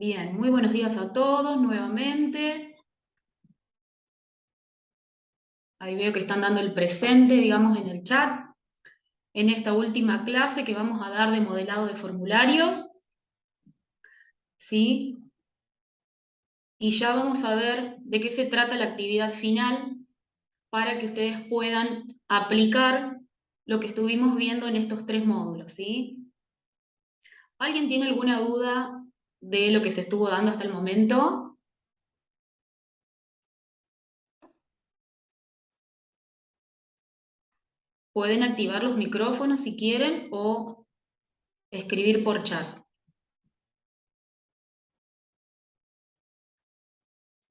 Bien, muy buenos días a todos nuevamente. Ahí veo que están dando el presente, digamos, en el chat, en esta última clase que vamos a dar de modelado de formularios, ¿sí? Y ya vamos a ver de qué se trata la actividad final para que ustedes puedan aplicar lo que estuvimos viendo en estos tres módulos, ¿sí? ¿Alguien tiene alguna duda de lo que se estuvo dando hasta el momento? Pueden activar los micrófonos si quieren o escribir por chat.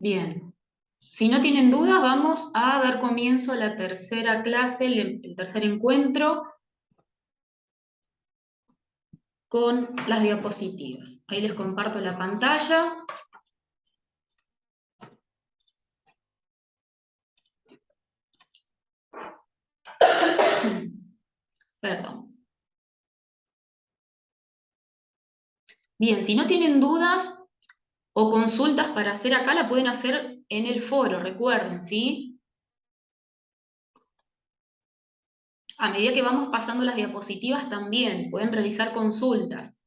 Bien, si no tienen dudas, vamos a dar comienzo a la tercera clase, el tercer encuentro con las diapositivas. Ahí les comparto la pantalla. Perdón. Bien, si no tienen dudas o consultas para hacer acá, la pueden hacer en el foro, recuerden, ¿sí? A medida que vamos pasando las diapositivas también pueden realizar consultas.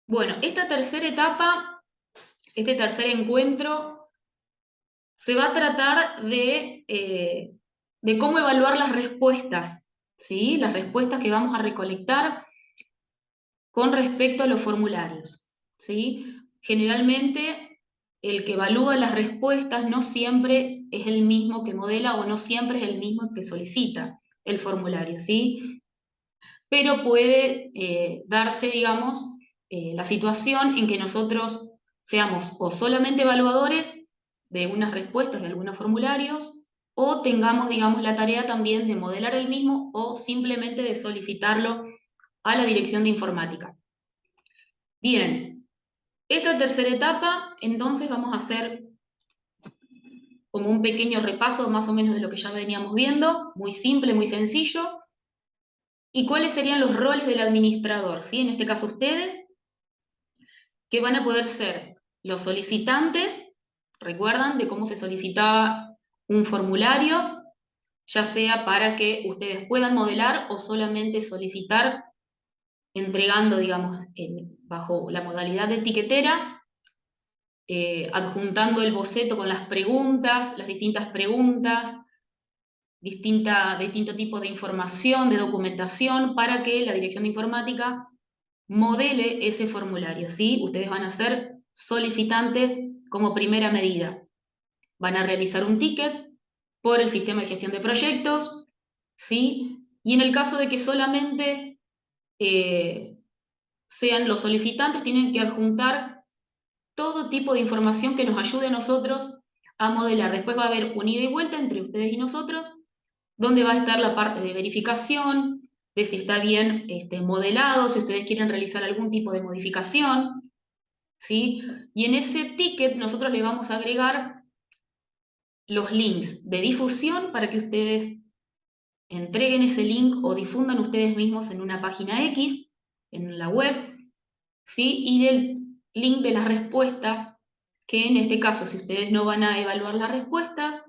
Bueno, esta tercera etapa, este tercer encuentro, se va a tratar de cómo evaluar las respuestas, ¿sí? Las respuestas que vamos a recolectar con respecto a los formularios, ¿sí? Generalmente, el que evalúa las respuestas no siempre es el mismo que modela o no siempre es el mismo que solicita el formulario, ¿sí? Pero puede darse, digamos, la situación en que nosotros seamos o solamente evaluadores de unas respuestas de algunos formularios, o tengamos, digamos, la tarea también de modelar el mismo o simplemente de solicitarlo a la dirección de informática. Bien, esta tercera etapa, entonces vamos a hacer como un pequeño repaso más o menos de lo que ya veníamos viendo, muy simple, muy sencillo. ¿Y cuáles serían los roles del administrador? ¿Sí? En este caso ustedes, que van a poder ser los solicitantes, recuerdan de cómo se solicitaba un formulario, ya sea para que ustedes puedan modelar o solamente solicitar entregando, digamos, bajo la modalidad de etiquetera, adjuntando el boceto con las preguntas, las distintas preguntas, distinto tipo de información, de documentación, para que la dirección de informática modele ese formulario, ¿sí? Ustedes van a ser solicitantes como primera medida. Van a realizar un ticket por el sistema de gestión de proyectos, ¿sí? Y en el caso de que solamente sean los solicitantes, tienen que adjuntar todo tipo de información que nos ayude a nosotros a modelar. Después va a haber un ida y vuelta entre ustedes y nosotros, donde va a estar la parte de verificación, de si está bien modelado, si ustedes quieren realizar algún tipo de modificación, ¿sí? Y en ese ticket nosotros le vamos a agregar los links de difusión para que ustedes entreguen ese link o difundan ustedes mismos en una página X, en la web, ¿sí? Y el link de las respuestas, que en este caso, si ustedes no van a evaluar las respuestas,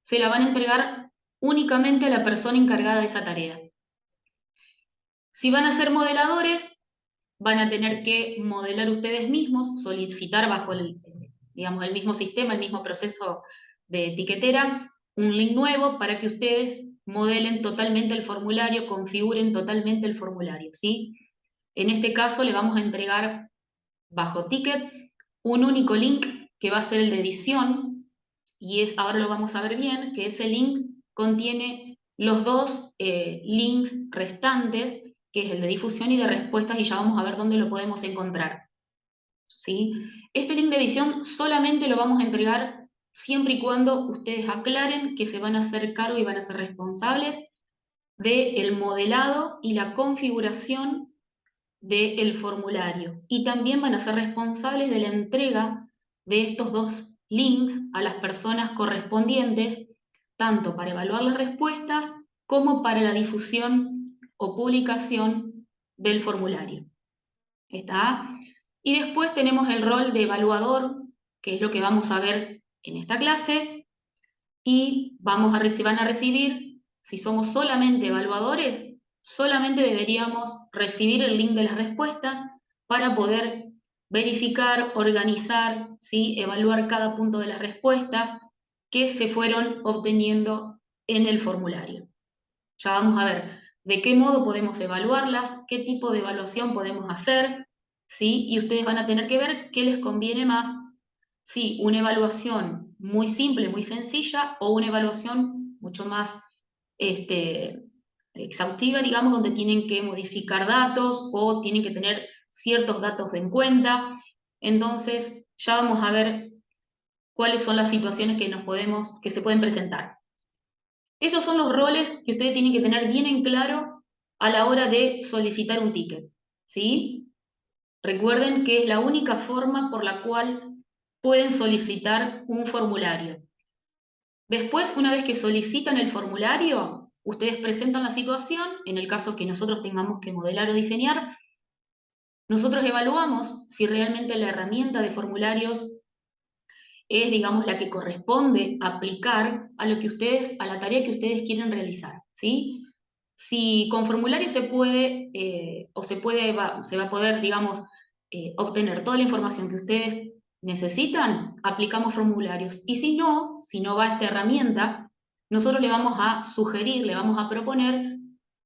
se la van a entregar únicamente a la persona encargada de esa tarea. Si van a ser modeladores, van a tener que modelar ustedes mismos, solicitar bajo digamos, el mismo sistema, el mismo proceso de etiquetera, un link nuevo para que ustedes modelen totalmente el formulario, configuren totalmente el formulario, ¿sí? En este caso le vamos a entregar bajo ticket un único link que va a ser el de edición, y ahora lo vamos a ver bien, que ese link contiene los dos links restantes, que es el de difusión y de respuestas, y ya vamos a ver dónde lo podemos encontrar, ¿sí? Este link de edición solamente lo vamos a entregar siempre y cuando ustedes aclaren que se van a hacer cargo y van a ser responsables del modelado y la configuración del formulario. Y también van a ser responsables de la entrega de estos dos links a las personas correspondientes, tanto para evaluar las respuestas como para la difusión o publicación del formulario. ¿Está? Y después tenemos el rol de evaluador, que es lo que vamos a ver en esta clase, y van a recibir, si somos solamente evaluadores, solamente deberíamos recibir el link de las respuestas para poder verificar, organizar, ¿sí? Evaluar cada punto de las respuestas que se fueron obteniendo en el formulario. Ya vamos a ver de qué modo podemos evaluarlas, qué tipo de evaluación podemos hacer, ¿sí? Y ustedes van a tener que ver qué les conviene más, si una evaluación muy simple, muy sencilla, o una evaluación mucho más exhaustiva, digamos, donde tienen que modificar datos o tienen que tener ciertos datos en cuenta. Entonces, ya vamos a ver cuáles son las situaciones que se pueden presentar. Estos son los roles que ustedes tienen que tener bien en claro a la hora de solicitar un ticket, ¿sí? Recuerden que es la única forma por la cual pueden solicitar un formulario. Después, una vez que solicitan el formulario, ustedes presentan la situación, en el caso que nosotros tengamos que modelar o diseñar, nosotros evaluamos si realmente la herramienta de formularios es, digamos, la que corresponde aplicar a lo que ustedes, a la tarea que ustedes quieren realizar, ¿sí? Si con formulario se puede, se va a poder, digamos, obtener toda la información que ustedes necesitan, aplicamos formularios. Y si no va esta herramienta, nosotros le vamos a sugerir, le vamos a proponer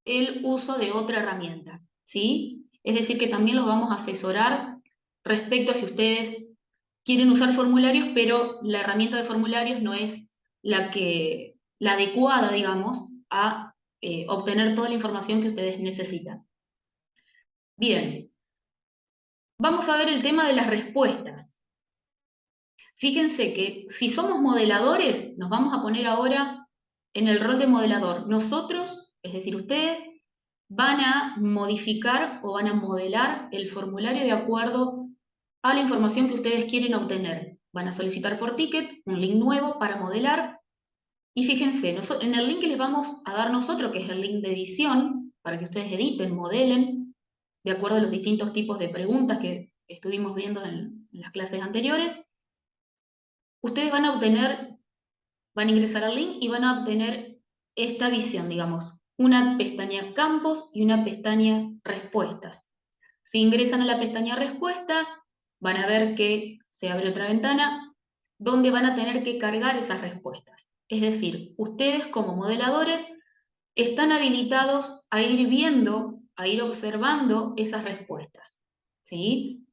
el uso de otra herramienta, ¿sí? Es decir, que también los vamos a asesorar respecto a si ustedes quieren usar formularios, pero la herramienta de formularios no es la adecuada, digamos, a obtener toda la información que ustedes necesitan. Bien, vamos a ver el tema de las respuestas. Fíjense que si somos modeladores, nos vamos a poner ahora en el rol de modelador. Nosotros, es decir, ustedes, van a modificar o van a modelar el formulario de acuerdo a la información que ustedes quieren obtener. Van a solicitar por ticket un link nuevo para modelar. Y fíjense, en el link que les vamos a dar nosotros, que es el link de edición, para que ustedes editen, modelen, de acuerdo a los distintos tipos de preguntas que estuvimos viendo en las clases anteriores, ustedes van a ingresar al link y van a obtener esta visión, digamos, una pestaña campos y una pestaña respuestas. Si ingresan a la pestaña respuestas, van a ver que se abre otra ventana donde van a tener que cargar esas respuestas. Es decir, ustedes como modeladores están habilitados a ir viendo, a ir observando esas respuestas, ¿sí?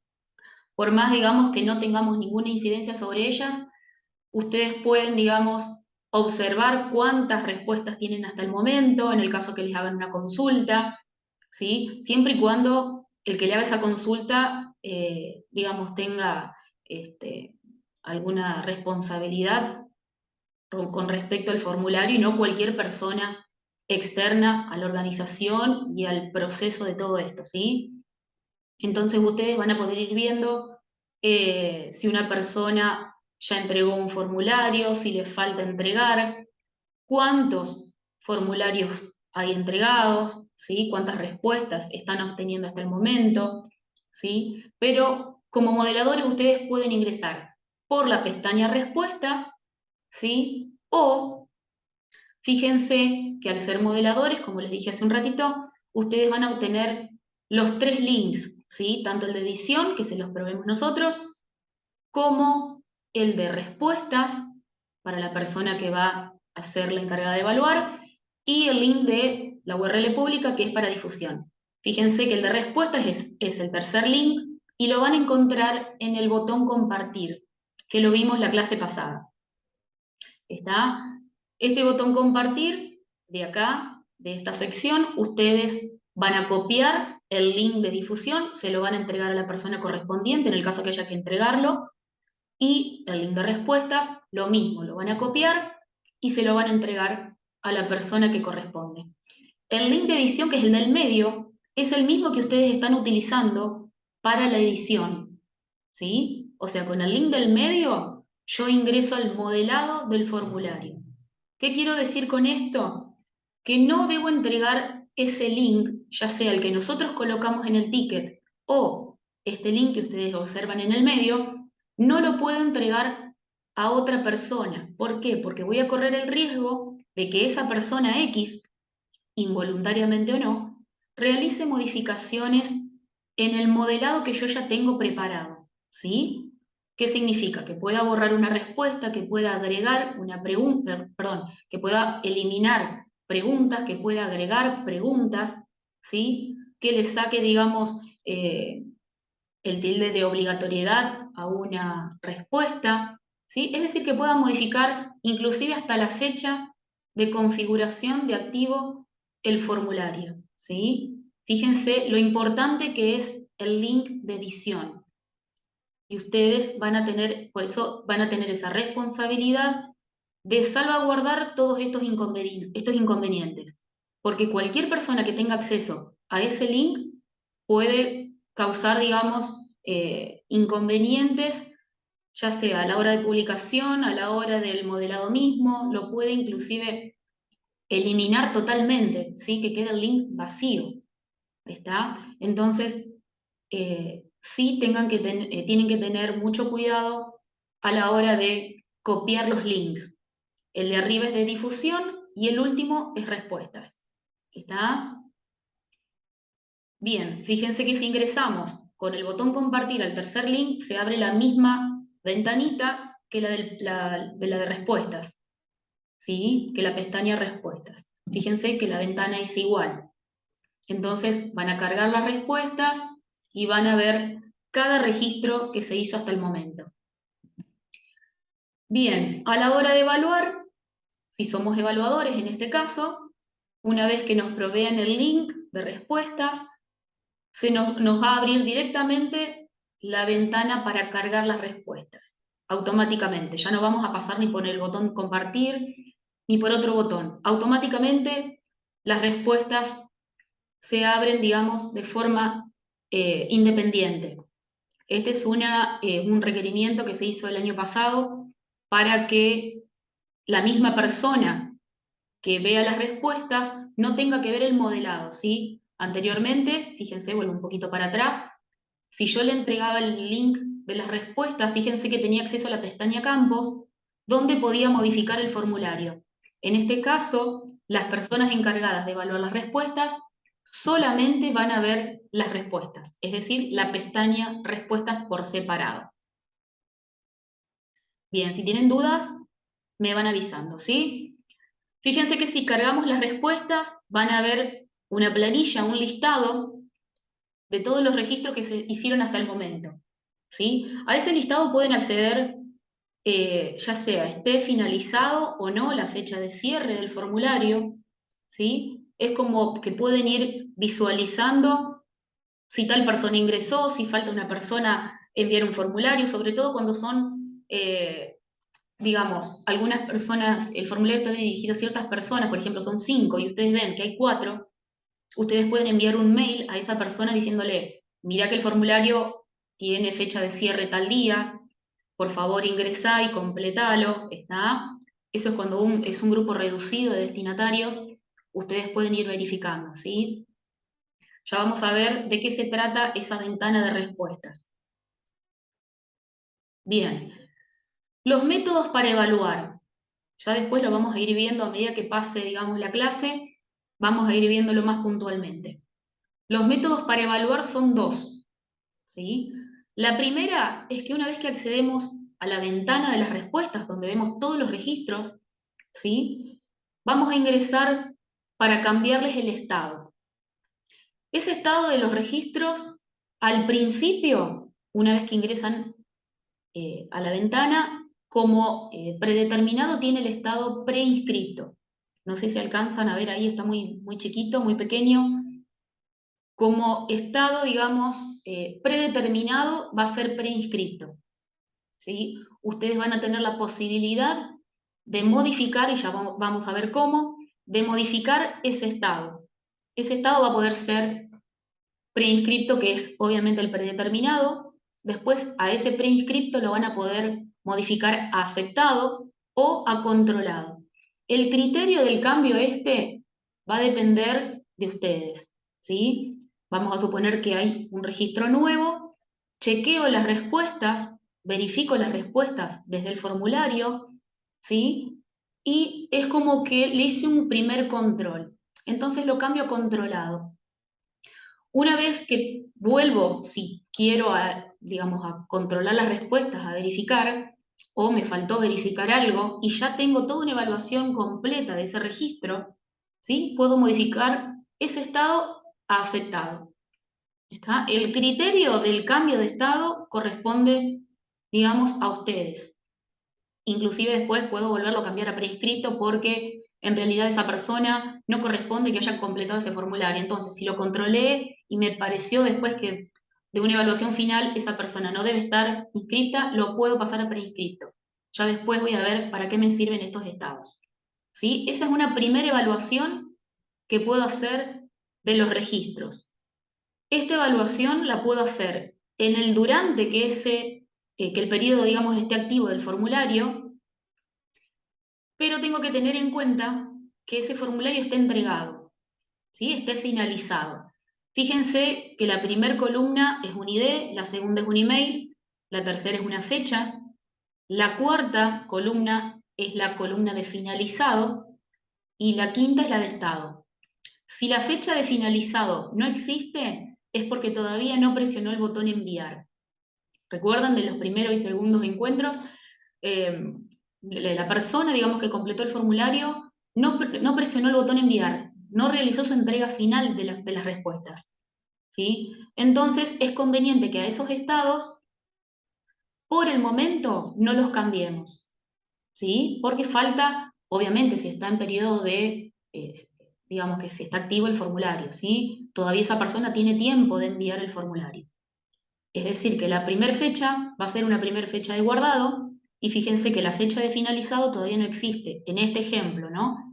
Por más, digamos, que no tengamos ninguna incidencia sobre ellas, ustedes pueden, digamos, observar cuántas respuestas tienen hasta el momento, en el caso que les hagan una consulta, ¿sí? Siempre y cuando el que le haga esa consulta, digamos, tenga alguna responsabilidad con respecto al formulario y no cualquier persona externa a la organización y al proceso de todo esto, ¿sí? Entonces ustedes van a poder ir viendo si una persona ya entregó un formulario, si le falta entregar, cuántos formularios hay entregados, ¿sí? Cuántas respuestas están obteniendo hasta el momento, ¿sí? Pero como modeladores ustedes pueden ingresar por la pestaña respuestas, ¿sí? O fíjense que al ser modeladores, como les dije hace un ratito, ustedes van a obtener los 3 links, ¿sí? Tanto el de edición, que se los proveemos nosotros, como el de respuestas para la persona que va a ser la encargada de evaluar, y el link de la URL pública, que es para difusión. Fíjense que el de respuestas es el tercer link y lo van a encontrar en el botón compartir, que lo vimos la clase pasada. ¿Está? Este botón compartir, de acá, de esta sección, ustedes van a copiar el link de difusión, se lo van a entregar a la persona correspondiente, en el caso que haya que entregarlo, y el link de respuestas, lo mismo, lo van a copiar y se lo van a entregar a la persona que corresponde. El link de edición, que es el del medio, es el mismo que ustedes están utilizando para la edición, ¿sí? O sea, con el link del medio, yo ingreso al modelado del formulario. ¿Qué quiero decir con esto? Que no debo entregar ese link, ya sea el que nosotros colocamos en el ticket o este link que ustedes observan en el medio, no lo puedo entregar a otra persona. ¿Por qué? Porque voy a correr el riesgo de que esa persona X, involuntariamente o no, realice modificaciones en el modelado que yo ya tengo preparado, ¿sí? ¿Qué significa? Que pueda borrar una respuesta, que pueda agregar una pregunta, perdón, que pueda eliminar preguntas, que pueda agregar preguntas, ¿sí? Que le saque, digamos, el tilde de obligatoriedad a una respuesta, ¿sí? Es decir, que pueda modificar inclusive hasta la fecha de configuración de activo el formulario, ¿sí? Fíjense lo importante que es el link de edición. Y ustedes van a tener, por eso van a tener esa responsabilidad de salvaguardar todos estos inconvenientes. Porque cualquier persona que tenga acceso a ese link puede causar, digamos, inconvenientes, ya sea a la hora de publicación, a la hora del modelado mismo, lo puede inclusive eliminar totalmente, ¿sí? Que quede el link vacío. ¿Está? Entonces, sí tienen que tener mucho cuidado a la hora de copiar los links. El de arriba es de difusión y el último es respuestas. ¿Está? Bien, fíjense que si ingresamos con el botón compartir al tercer link, se abre la misma ventanita que de la de respuestas, ¿sí? Que la pestaña respuestas. Fíjense que la ventana es igual. Entonces van a cargar las respuestas y van a ver cada registro que se hizo hasta el momento. Bien, a la hora de evaluar, si somos evaluadores en este caso, una vez que nos provean el link de respuestas, nos va a abrir directamente la ventana para cargar las respuestas, automáticamente. Ya no vamos a pasar ni por el botón compartir, ni por otro botón. Automáticamente las respuestas se abren, digamos, de forma independiente. Este es un requerimiento que se hizo el año pasado para que la misma persona que vea las respuestas no tenga que ver el modelado, ¿sí? Anteriormente, fíjense, vuelvo un poquito para atrás, si yo le entregaba el link de las respuestas, fíjense que tenía acceso a la pestaña Campos, donde podía modificar el formulario. En este caso, las personas encargadas de evaluar las respuestas solamente van a ver las respuestas, es decir, la pestaña respuestas por separado. Bien, si tienen dudas, me van avisando, ¿sí? Fíjense que si cargamos las respuestas, van a ver una planilla, un listado de todos los registros que se hicieron hasta el momento, ¿sí? A ese listado pueden acceder, ya sea esté finalizado o no la fecha de cierre del formulario, ¿sí? Es como que pueden ir visualizando si tal persona ingresó, si falta una persona enviar un formulario, sobre todo cuando son, digamos, algunas personas, el formulario está dirigido a ciertas personas, por ejemplo, son 5 y ustedes ven que hay 4, ustedes pueden enviar un mail a esa persona diciéndole, mira que el formulario tiene fecha de cierre tal día, por favor ingresá y completalo, ¿está? Eso es cuando es un grupo reducido de destinatarios, ustedes pueden ir verificando, ¿sí? Ya vamos a ver de qué se trata esa ventana de respuestas. Bien, los métodos para evaluar. Ya después lo vamos a ir viendo a medida que pase, digamos, la clase, vamos a ir viéndolo más puntualmente. Los métodos para evaluar son dos, ¿sí? La primera es que una vez que accedemos a la ventana de las respuestas, donde vemos todos los registros, ¿sí? Vamos a ingresar para cambiarles el estado. Ese estado de los registros, al principio, una vez que ingresan a la ventana, como predeterminado tiene el estado preinscripto. No sé si alcanzan a ver ahí, está muy, muy chiquito, muy pequeño. Como estado, digamos, predeterminado va a ser preinscripto, ¿sí? Ustedes van a tener la posibilidad de modificar, y ya vamos a ver cómo, de modificar ese estado. Ese estado va a poder ser preinscripto, que es obviamente el predeterminado. Después a ese preinscripto lo van a poder modificar a aceptado o a controlado. El criterio del cambio este va a depender de ustedes, ¿sí? Vamos a suponer que hay un registro nuevo chequeo las respuestas, verifico las respuestas desde el formulario, ¿sí? Y es como que le hice un primer control. Entonces lo cambio a controlado. Una vez que vuelvo, si quiero, digamos, a controlar las respuestas, a verificar, o me faltó verificar algo, y ya tengo toda una evaluación completa de ese registro, ¿sí? Puedo modificar ese estado a aceptado. ¿Está? El criterio del cambio de estado corresponde, digamos, a ustedes. Inclusive después puedo volverlo a cambiar a prescrito porque en realidad esa persona no corresponde que haya completado ese formulario. Entonces, si lo controlé y me pareció después que de una evaluación final esa persona no debe estar inscrita, lo puedo pasar a prescrito. Ya después voy a ver para qué me sirven estos estados. ¿Sí? Esa es una primera evaluación que puedo hacer de los registros. Esta evaluación la puedo hacer en el durante que el periodo, digamos, esté activo del formulario, pero tengo que tener en cuenta que ese formulario esté entregado, ¿sí? Esté finalizado. Fíjense que la primera columna es un ID, la segunda es un email, la tercera es una fecha, la cuarta columna es la columna de finalizado y la quinta es la de estado. Si la fecha de finalizado no existe, es porque todavía no presionó el botón enviar. ¿Recuerdan de los primeros y segundos encuentros? Eh, la persona, digamos, que completó el formulario, no presionó el botón enviar, no realizó su entrega final de las respuestas. ¿Sí? Entonces es conveniente que a esos estados, por el momento, no los cambiemos. ¿Sí? Porque falta, obviamente, si está en periodo digamos que si está activo el formulario, ¿sí? Todavía esa persona tiene tiempo de enviar el formulario. Es decir, que la primera fecha va a ser una primera fecha de guardado y fíjense que la fecha de finalizado todavía no existe, en este ejemplo, ¿no?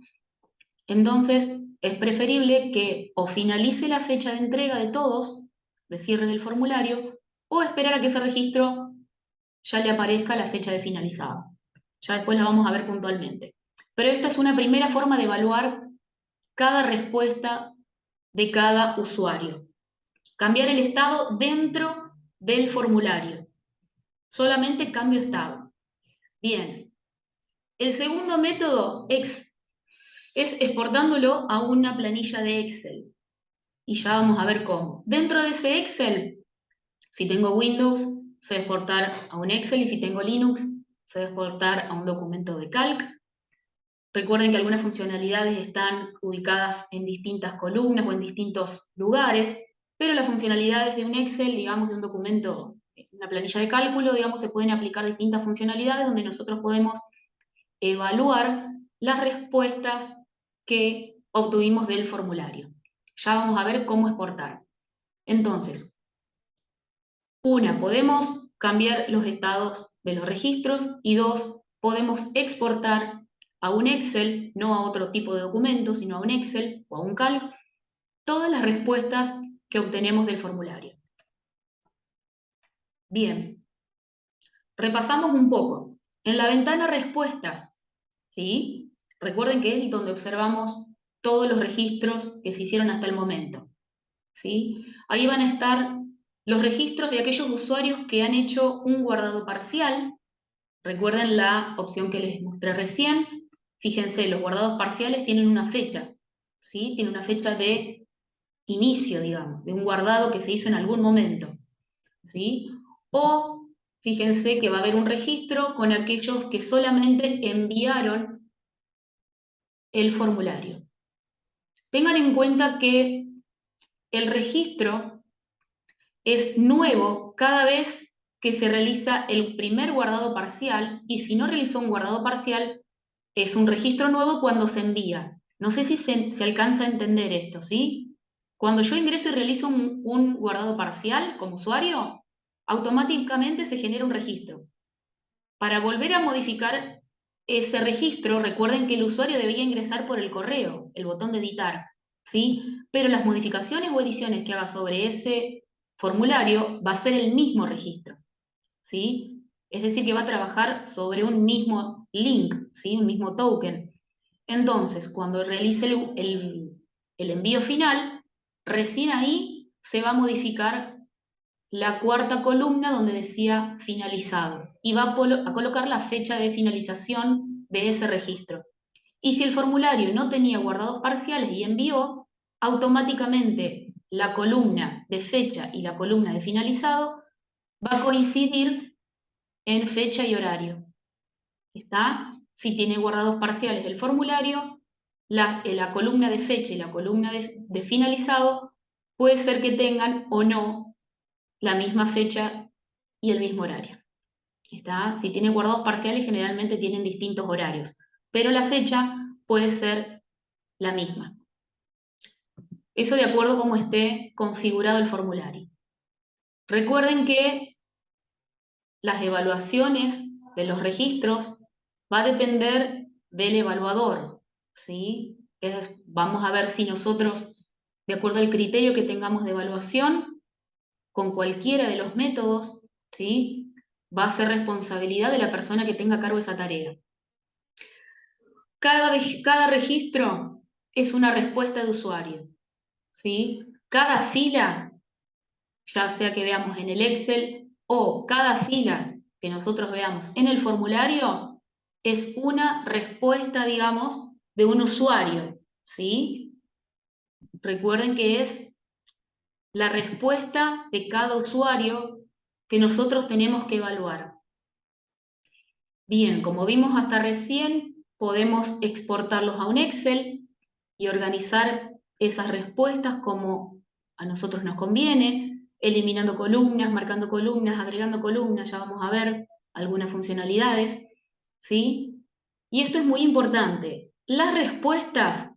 Entonces, es preferible que o finalice la fecha de entrega de todos, de cierre del formulario, o esperar a que ese registro ya le aparezca la fecha de finalizado. Ya después la vamos a ver puntualmente. Pero esta es una primera forma de evaluar cada respuesta de cada usuario. Cambiar el estado dentro del formulario. Solamente cambio estado. Bien. El segundo método es exportándolo a una planilla de Excel. Y ya vamos a ver cómo. Dentro de ese Excel, si tengo Windows, se va a exportar a un Excel, y si tengo Linux, se va a exportar a un documento de Calc. Recuerden que algunas funcionalidades están ubicadas en distintas columnas o en distintos lugares, pero las funcionalidades de un Excel, digamos, de un documento, una planilla de cálculo, digamos, se pueden aplicar distintas funcionalidades donde nosotros podemos evaluar las respuestas que obtuvimos del formulario. Ya vamos a ver cómo exportar. Entonces, una, podemos cambiar los estados de los registros, y dos, podemos exportar a un Excel, no a otro tipo de documento, sino a un Excel o a un Calc, todas las respuestas que obtenemos del formulario. Bien, repasamos un poco. En la ventana Respuestas, ¿sí? Recuerden que es donde observamos todos los registros que se hicieron hasta el momento, ¿sí? Ahí van a estar los registros de aquellos usuarios que han hecho un guardado parcial. Recuerden la opción que les mostré recién. Fíjense, los guardados parciales tienen una fecha, ¿sí? Tiene una fecha de inicio, digamos, de un guardado que se hizo en algún momento, ¿sí? O fíjense que va a haber un registro con aquellos que solamente enviaron el formulario. Tengan en cuenta que el registro es nuevo cada vez que se realiza el primer guardado parcial, y si no realizó un guardado parcial, es un registro nuevo cuando se envía. No sé si se alcanza a entender esto, ¿sí? Cuando yo ingreso y realizo un guardado parcial como usuario, automáticamente se genera un registro. Para volver a modificar ese registro, recuerden que el usuario debía ingresar por el correo, el botón de editar, ¿sí? Pero las modificaciones o ediciones que haga sobre ese formulario va a ser el mismo registro, ¿sí? Es decir, que va a trabajar sobre un mismo link, ¿sí? Un mismo token. Entonces, cuando realice el envío final, recién ahí se va a modificar la cuarta columna donde decía finalizado y va a colocar la fecha de finalización de ese registro. Y si el formulario no tenía guardados parciales y envió, automáticamente la columna de fecha y la columna de finalizado va a coincidir en fecha y horario. ¿Está? Si tiene guardados parciales el formulario, la columna de fecha y la columna de finalizado puede ser que tengan o no la misma fecha y el mismo horario. ¿Está? Si tiene guardados parciales, generalmente tienen distintos horarios, pero la fecha puede ser la misma. Eso de acuerdo a cómo esté configurado el formulario. Recuerden que las evaluaciones de los registros va a depender del evaluador, ¿sí? Vamos a ver si nosotros, de acuerdo al criterio que tengamos de evaluación, con cualquiera de los métodos, ¿sí? Va a ser responsabilidad de la persona que tenga a cargo esa tarea. Cada registro es una respuesta de usuario, ¿sí? Cada fila, ya sea que veamos en el Excel o cada fila que nosotros veamos en el formulario, es una respuesta, digamos, de un usuario, ¿sí? Recuerden que es la respuesta de cada usuario que nosotros tenemos que evaluar. Bien, como vimos hasta recién, podemos exportarlos a un Excel y organizar esas respuestas como a nosotros nos conviene, eliminando columnas, marcando columnas, agregando columnas, ya vamos a ver algunas funcionalidades, ¿sí? Y esto es muy importante. Las respuestas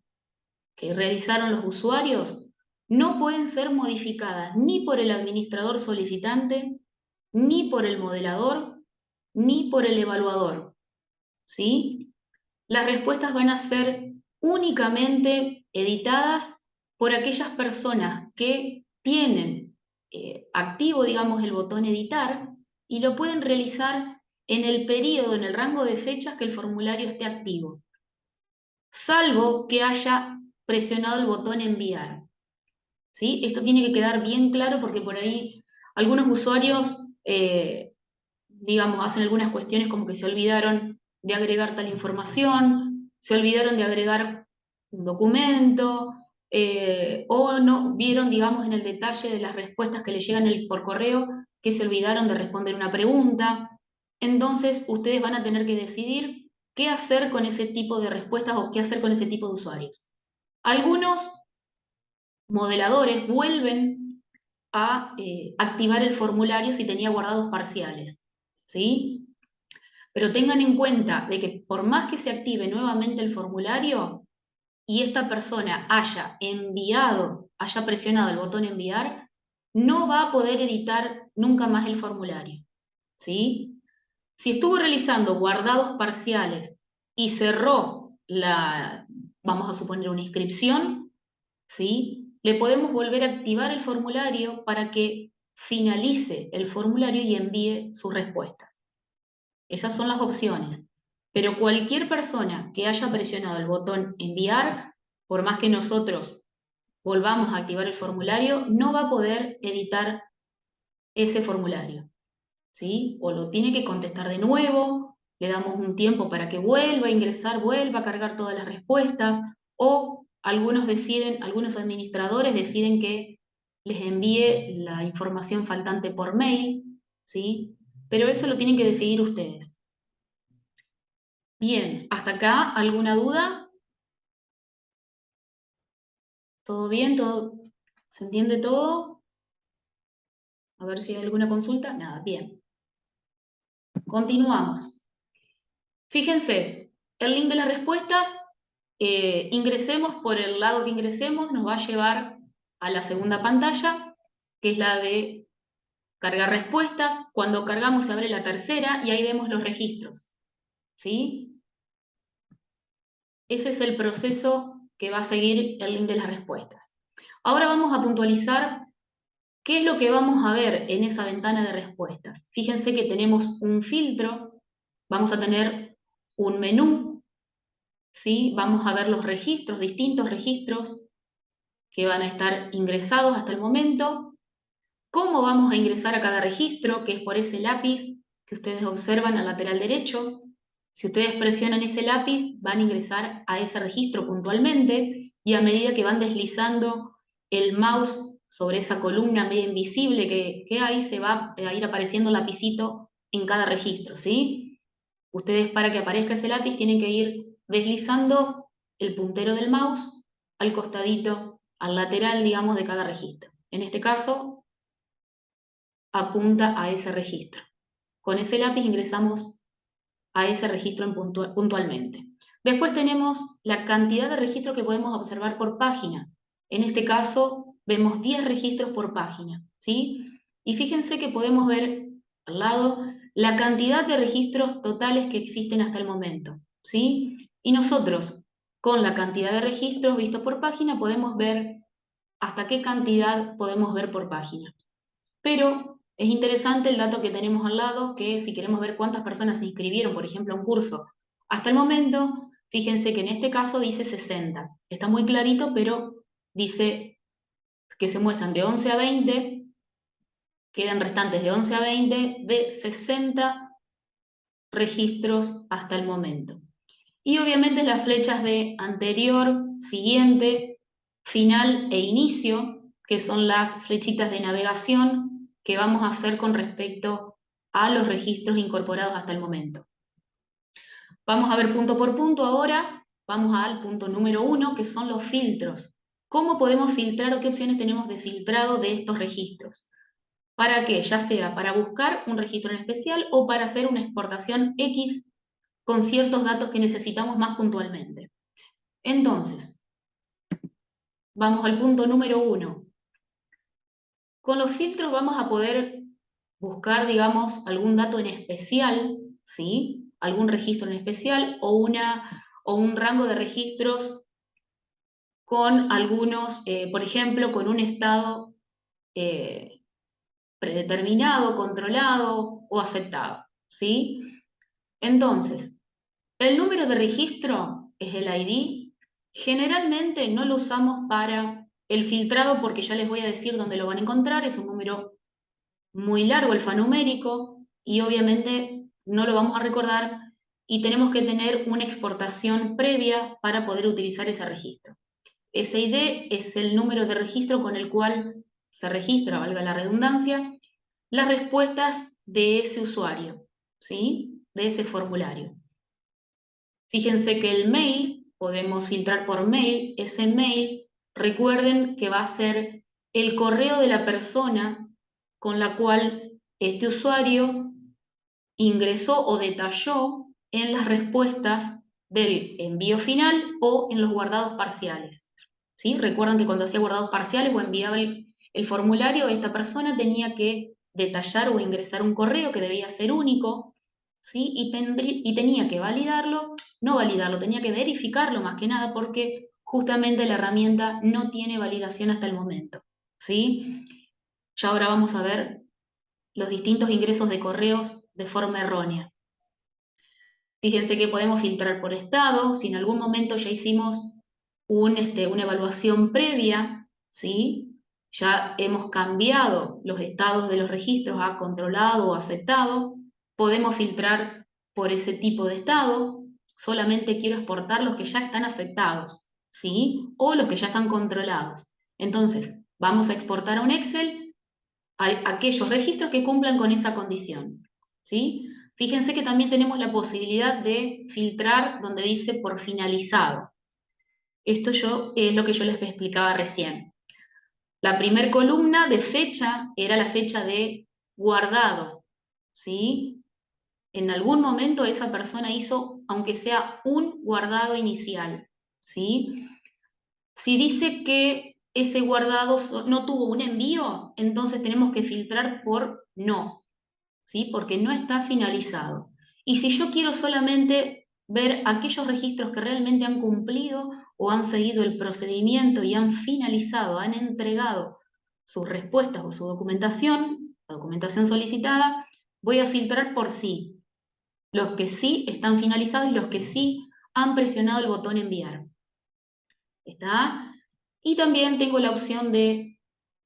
que realizaron los usuarios no pueden ser modificadas ni por el administrador solicitante, ni por el modelador, ni por el evaluador, ¿sí? Las respuestas van a ser únicamente editadas por aquellas personas que tienen activo, digamos, el botón editar y lo pueden realizar en el periodo, en el rango de fechas que el formulario esté activo, salvo que haya presionado el botón enviar, ¿sí? Esto tiene que quedar bien claro porque por ahí algunos usuarios, digamos, hacen algunas cuestiones como que se olvidaron de agregar tal información, se olvidaron de agregar un documento, o no vieron, digamos, en el detalle de las respuestas que le llegan por correo, que se olvidaron de responder una pregunta. Entonces, ustedes van a tener que decidir qué hacer con ese tipo de respuestas o qué hacer con ese tipo de usuarios. Algunos modeladores vuelven a activar el formulario si tenía guardados parciales, ¿sí? Pero tengan en cuenta de que por más que se active nuevamente el formulario y esta persona haya enviado, haya presionado el botón enviar, no va a poder editar nunca más el formulario, ¿sí? Si estuvo realizando guardados parciales y cerró vamos a suponer una inscripción, ¿sí? Le podemos volver a activar el formulario para que finalice el formulario y envíe sus respuestas. Esas son las opciones. Pero cualquier persona que haya presionado el botón enviar, por más que nosotros volvamos a activar el formulario, no va a poder editar ese formulario, ¿sí? O lo tiene que contestar de nuevo, le damos un tiempo para que vuelva a ingresar, vuelva a cargar todas las respuestas, o algunos administradores deciden que les envíe la información faltante por mail, ¿sí? Pero eso lo tienen que decidir ustedes. Bien, ¿hasta acá alguna duda? ¿Todo bien? ¿Se entiende todo? A ver si hay alguna consulta. Nada, bien. Continuamos. Fíjense, el link de las respuestas, ingresemos por el lado que ingresemos, nos va a llevar a la segunda pantalla, que es la de cargar respuestas. Cuando cargamos se abre la tercera y ahí vemos los registros, ¿sí? Ese es el proceso que va a seguir el link de las respuestas. Ahora vamos a puntualizar qué es lo que vamos a ver en esa ventana de respuestas. Fíjense que tenemos un filtro, vamos a tener un menú, ¿sí? Vamos a ver los registros, distintos registros que van a estar ingresados hasta el momento. cómo vamos a ingresar a cada registro, que es por ese lápiz que ustedes observan al lateral derecho. Si ustedes presionan ese lápiz, van a ingresar a ese registro puntualmente, y a medida que van deslizando el mouse sobre esa columna medio invisible que hay, se va a ir apareciendo el lapicito en cada registro, ¿sí? Ustedes, para que aparezca ese lápiz, tienen que ir deslizando el puntero del mouse al costadito, al lateral, digamos, de cada registro. En este caso, apunta a ese registro. Con ese lápiz ingresamos a ese registro puntualmente. Después tenemos la cantidad de registros que podemos observar por página. En este caso, vemos 10 registros por página, ¿sí? Y fíjense que podemos ver al lado la cantidad de registros totales que existen hasta el momento, ¿sí? Y nosotros, con la cantidad de registros vistos por página, podemos ver hasta qué cantidad podemos ver por página. Pero es interesante el dato que tenemos al lado, que si queremos ver cuántas personas se inscribieron, por ejemplo, a un curso hasta el momento, fíjense que en este caso dice 60. Está muy clarito, pero dice que se muestran de 11 a 20, quedan restantes de 11 a 20 de 60 registros hasta el momento. Y obviamente las flechas de anterior, siguiente, final e inicio, que son las flechitas de navegación que vamos a hacer con respecto a los registros incorporados hasta el momento. Vamos a ver punto por punto ahora. Vamos al punto número 1, que son los filtros. ¿Cómo podemos filtrar o qué opciones tenemos de filtrado de estos registros? ¿Para qué? Ya sea para buscar un registro en especial o para hacer una exportación X con ciertos datos que necesitamos más puntualmente. Entonces, vamos al punto número 1. Con los filtros vamos a poder buscar, digamos, algún dato en especial, ¿sí? Algún registro en especial o un rango de registros con algunos, por ejemplo, con un estado predeterminado, controlado o aceptado, ¿sí? Entonces, el número de registro es el ID. Generalmente no lo usamos para el filtrado porque ya les voy a decir dónde lo van a encontrar. Es un número muy largo, alfanumérico, y obviamente no lo vamos a recordar y tenemos que tener una exportación previa para poder utilizar ese registro. Ese ID es el número de registro con el cual se registra, valga la redundancia, las respuestas de ese usuario, ¿sí? De ese formulario. Fíjense que el mail, podemos filtrar por mail, ese mail, recuerden que va a ser el correo de la persona con la cual este usuario ingresó o detalló en las respuestas del envío final o en los guardados parciales. ¿Sí? Recuerdan que cuando hacía guardados parciales o enviaba el formulario, esta persona tenía que detallar o ingresar un correo que debía ser único, ¿sí? Y tenía que validarlo, no validarlo, tenía que verificarlo más que nada porque justamente la herramienta no tiene validación hasta el momento, ¿sí? Ya ahora vamos a ver los distintos ingresos de correos de forma errónea. Fíjense que podemos filtrar por estado, si en algún momento ya hicimos una evaluación previa, ¿sí? Ya hemos cambiado los estados de los registros a controlado o aceptado, podemos filtrar por ese tipo de estado, solamente quiero exportar los que ya están aceptados, ¿sí? O los que ya están controlados. Entonces, vamos a exportar a un Excel aquellos registros que cumplan con esa condición, ¿sí? Fíjense que también tenemos la posibilidad de filtrar donde dice por finalizado. Esto es lo que yo les explicaba recién. La primera columna de fecha era la fecha de guardado, ¿sí? En algún momento esa persona hizo, aunque sea un guardado inicial, ¿sí? Si dice que ese guardado no tuvo un envío, entonces tenemos que filtrar por no, ¿sí? Porque no está finalizado. Y si yo quiero solamente ver aquellos registros que realmente han cumplido o han seguido el procedimiento y han finalizado, han entregado sus respuestas o su documentación, la documentación solicitada, voy a filtrar por sí. Los que sí están finalizados y los que sí han presionado el botón enviar. ¿Está? Y también tengo la opción de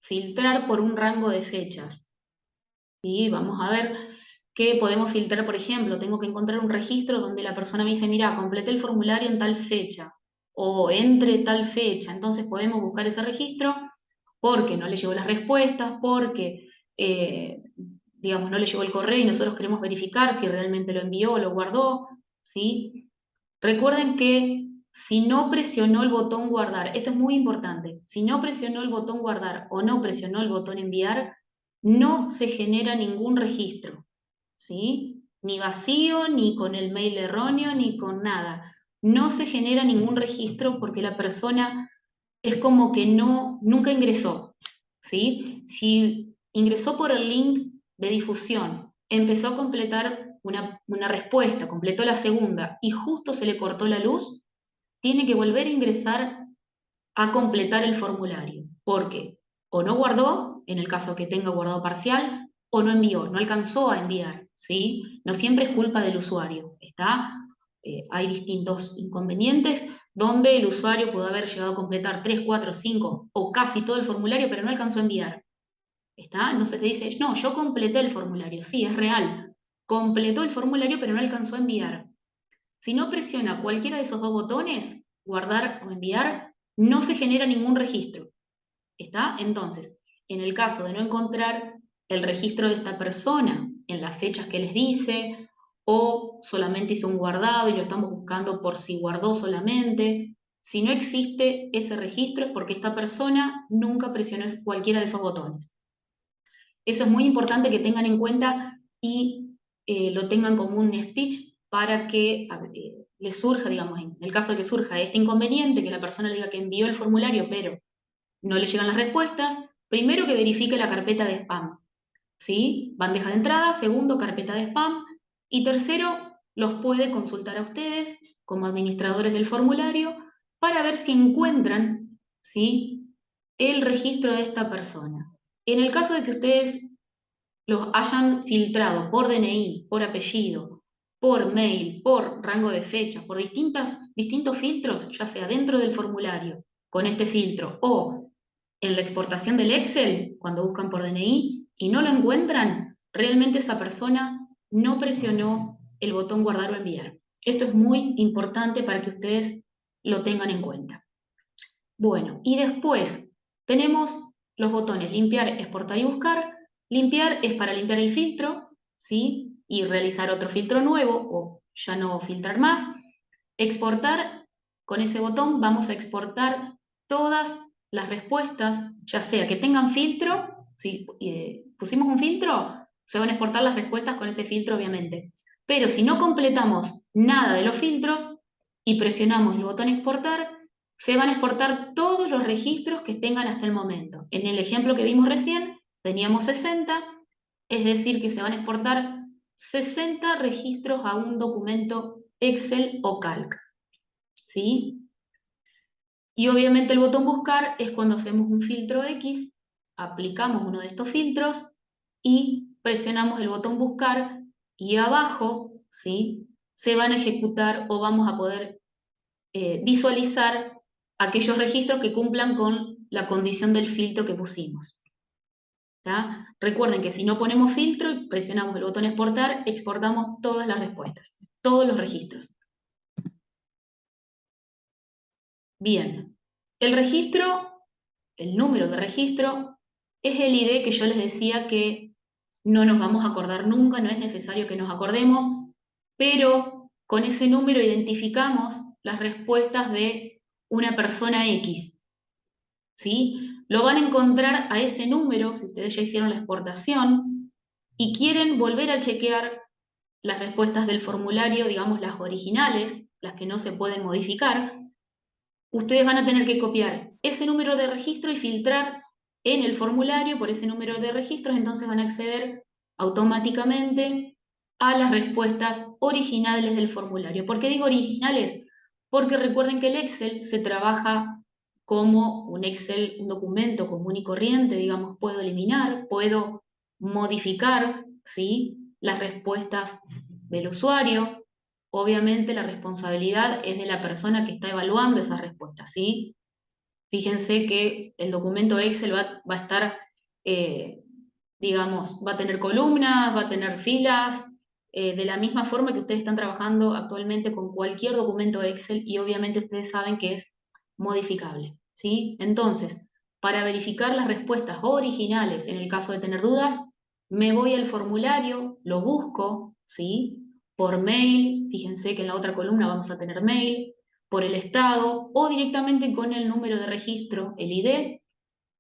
filtrar por un rango de fechas. ¿Sí? Vamos a ver que podemos filtrar, por ejemplo, tengo que encontrar un registro donde la persona me dice, mira, completé el formulario en tal fecha o entre tal fecha. Entonces podemos buscar ese registro porque no le llegó las respuestas, porque, digamos, no le llegó el correo y nosotros queremos verificar si realmente lo envió o lo guardó, ¿sí? Recuerden que si no presionó el botón guardar, esto es muy importante, si no presionó el botón guardar o no presionó el botón enviar, no se genera ningún registro, ¿sí? Ni vacío, ni con el mail erróneo, ni con nada. No se genera ningún registro porque la persona es como que nunca ingresó, ¿sí? Si ingresó por el link de difusión, empezó a completar una respuesta, completó la segunda y justo se le cortó la luz, tiene que volver a ingresar a completar el formulario, porque o no guardó, en el caso que tenga guardado parcial, o no envió, no alcanzó a enviar, ¿sí? No siempre es culpa del usuario, ¿está? Hay distintos inconvenientes donde el usuario pudo haber llegado a completar 3, 4, 5 o casi todo el formulario, pero no alcanzó a enviar, ¿está? Entonces te dice, no, yo completé el formulario, sí, es real, completó el formulario, pero no alcanzó a enviar. Si no presiona cualquiera de esos dos botones, guardar o enviar, no se genera ningún registro. ¿Está? Entonces, en el caso de no encontrar el registro de esta persona en las fechas que les dice, o solamente hizo un guardado y lo estamos buscando por si guardó solamente, si no existe ese registro es porque esta persona nunca presionó cualquiera de esos botones. Eso es muy importante que tengan en cuenta y lo tengan como un speech para que les surja, digamos, en el caso de que surja este inconveniente, que la persona le diga que envió el formulario, pero no le llegan las respuestas, primero que verifique la carpeta de spam, ¿sí? Bandeja de entrada, segundo, carpeta de spam, y tercero, los puede consultar a ustedes como administradores del formulario para ver si encuentran, ¿sí?, el registro de esta persona. En el caso de que ustedes los hayan filtrado por DNI, por apellido, por mail, por rango de fecha, por distintos filtros, ya sea dentro del formulario con este filtro o en la exportación del Excel, cuando buscan por DNI y no lo encuentran, realmente esa persona no presionó el botón guardar o enviar. Esto es muy importante para que ustedes lo tengan en cuenta. Bueno, y después tenemos los botones limpiar, exportar y buscar. Limpiar es para limpiar el filtro, ¿sí? Y realizar otro filtro nuevo o ya no filtrar más. Exportar, con ese botón vamos a exportar todas las respuestas, ya sea que tengan filtro, si pusimos un filtro, se van a exportar las respuestas con ese filtro, obviamente. Pero si no completamos nada de los filtros y presionamos el botón exportar, se van a exportar todos los registros que tengan hasta el momento. En el ejemplo que vimos recién, teníamos 60, es decir, que se van a exportar 60 registros a un documento Excel o Calc, ¿sí? Y obviamente el botón buscar es cuando hacemos un filtro X, aplicamos uno de estos filtros y presionamos el botón buscar y abajo, ¿sí?, se van a ejecutar o vamos a poder visualizar aquellos registros que cumplan con la condición del filtro que pusimos. ¿Tá? Recuerden que si no ponemos filtro y presionamos el botón exportar, exportamos todas las respuestas, todos los registros. Bien, el registro, el número de registro, es el ID que yo les decía que no nos vamos a acordar nunca, no es necesario que nos acordemos, pero con ese número identificamos las respuestas de una persona X, ¿sí? Lo van a encontrar a ese número, si ustedes ya hicieron la exportación, y quieren volver a chequear las respuestas del formulario, digamos las originales, las que no se pueden modificar, ustedes van a tener que copiar ese número de registro y filtrar en el formulario por ese número de registros, entonces van a acceder automáticamente a las respuestas originales del formulario. ¿Por qué digo originales? Porque recuerden que el Excel se trabaja como un Excel, un documento común y corriente, digamos, puedo eliminar, puedo modificar, ¿sí?, las respuestas del usuario. Obviamente la responsabilidad es de la persona que está evaluando esas respuestas, ¿sí? Fíjense que el documento Excel va a estar, digamos, va a tener columnas, va a tener filas, de la misma forma que ustedes están trabajando actualmente con cualquier documento Excel y obviamente ustedes saben que es modificable, ¿sí? Entonces, para verificar las respuestas originales en el caso de tener dudas, me voy al formulario, lo busco, ¿sí? Por mail, fíjense que en la otra columna vamos a tener mail, por el estado o directamente con el número de registro, el ID,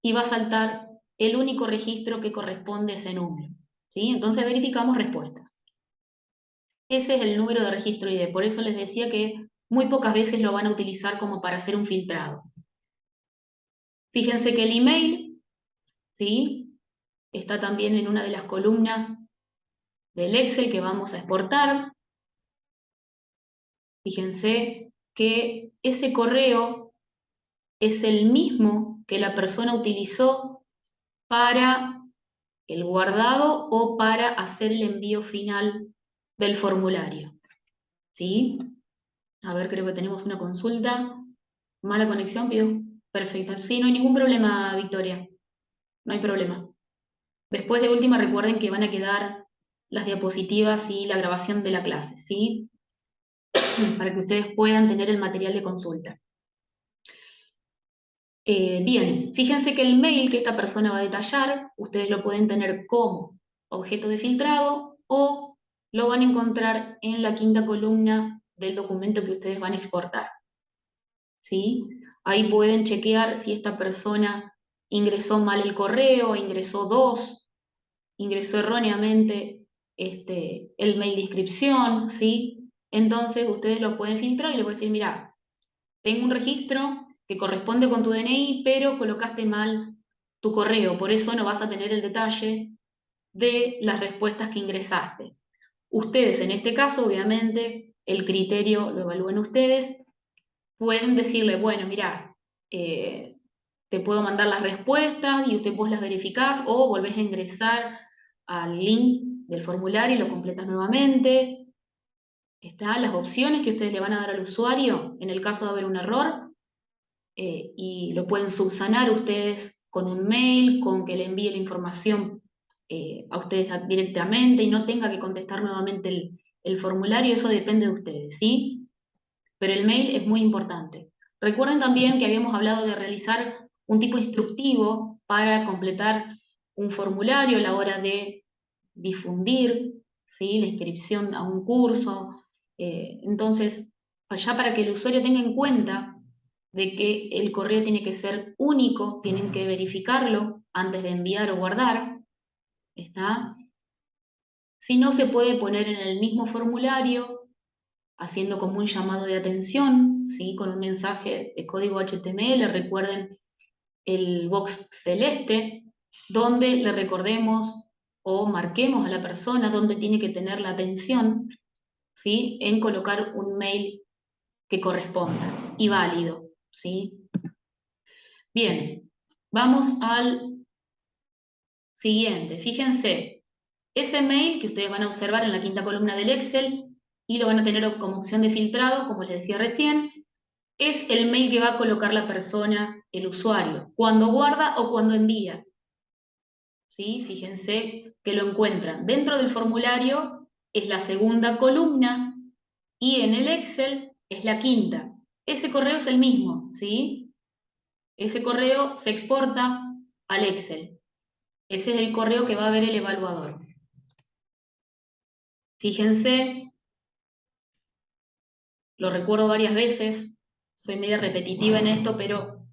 y va a saltar el único registro que corresponde a ese número, ¿sí? Entonces verificamos respuestas. Ese es el número de registro ID, por eso les decía que muy pocas veces lo van a utilizar como para hacer un filtrado. Fíjense que el email, ¿sí? Está también en una de las columnas del Excel que vamos a exportar. Fíjense que ese correo es el mismo que la persona utilizó para el guardado o para hacer el envío final del formulario. ¿Sí? A ver, creo que tenemos una consulta. Mala conexión, Pío. Perfecto. Sí, no hay ningún problema, Victoria. No hay problema. Después de última, recuerden que van a quedar las diapositivas y la grabación de la clase, ¿sí? Para que ustedes puedan tener el material de consulta. Bien, fíjense que el mail que esta persona va a detallar, ustedes lo pueden tener como objeto de filtrado o lo van a encontrar en la quinta columna del documento que ustedes van a exportar. ¿Sí? Ahí pueden chequear si esta persona ingresó mal el correo, ingresó dos, ingresó erróneamente el mail de inscripción, ¿sí? Entonces ustedes lo pueden filtrar y les pueden decir, mira, tengo un registro que corresponde con tu DNI, pero colocaste mal tu correo, por eso no vas a tener el detalle de las respuestas que ingresaste. Ustedes, en este caso, obviamente, el criterio lo evalúen ustedes, pueden decirle, bueno, mira, te puedo mandar las respuestas y usted pues las verificás o volvés a ingresar al link del formulario y lo completas nuevamente. Están las opciones que ustedes le van a dar al usuario en el caso de haber un error. Y lo pueden subsanar ustedes con un mail, con que le envíe la información a ustedes directamente y no tenga que contestar nuevamente el formulario, eso depende de ustedes, ¿sí? Pero el mail es muy importante. Recuerden también que habíamos hablado de realizar un tipo instructivo para completar un formulario a la hora de difundir, ¿sí? La inscripción a un curso. Entonces, allá para que el usuario tenga en cuenta de que el correo tiene que ser único, tienen que verificarlo antes de enviar o guardar, ¿está? Si no, se puede poner en el mismo formulario, haciendo como un llamado de atención, ¿sí? Con un mensaje de código HTML, recuerden el box celeste, donde le recordemos o marquemos a la persona donde tiene que tener la atención, ¿sí? En colocar un mail que corresponda y válido, ¿sí? Bien, vamos al siguiente. Fíjense, ese mail que ustedes van a observar en la quinta columna del Excel y lo van a tener como opción de filtrado, como les decía recién, es el mail que va a colocar la persona, el usuario, cuando guarda o cuando envía. ¿Sí? Fíjense que lo encuentran dentro del formulario, es la segunda columna, y en el Excel es la quinta. Ese correo es el mismo, ¿sí? Ese correo se exporta al Excel. Ese es el correo que va a ver el evaluador. Fíjense, lo recuerdo varias veces, soy media repetitiva en esto, pero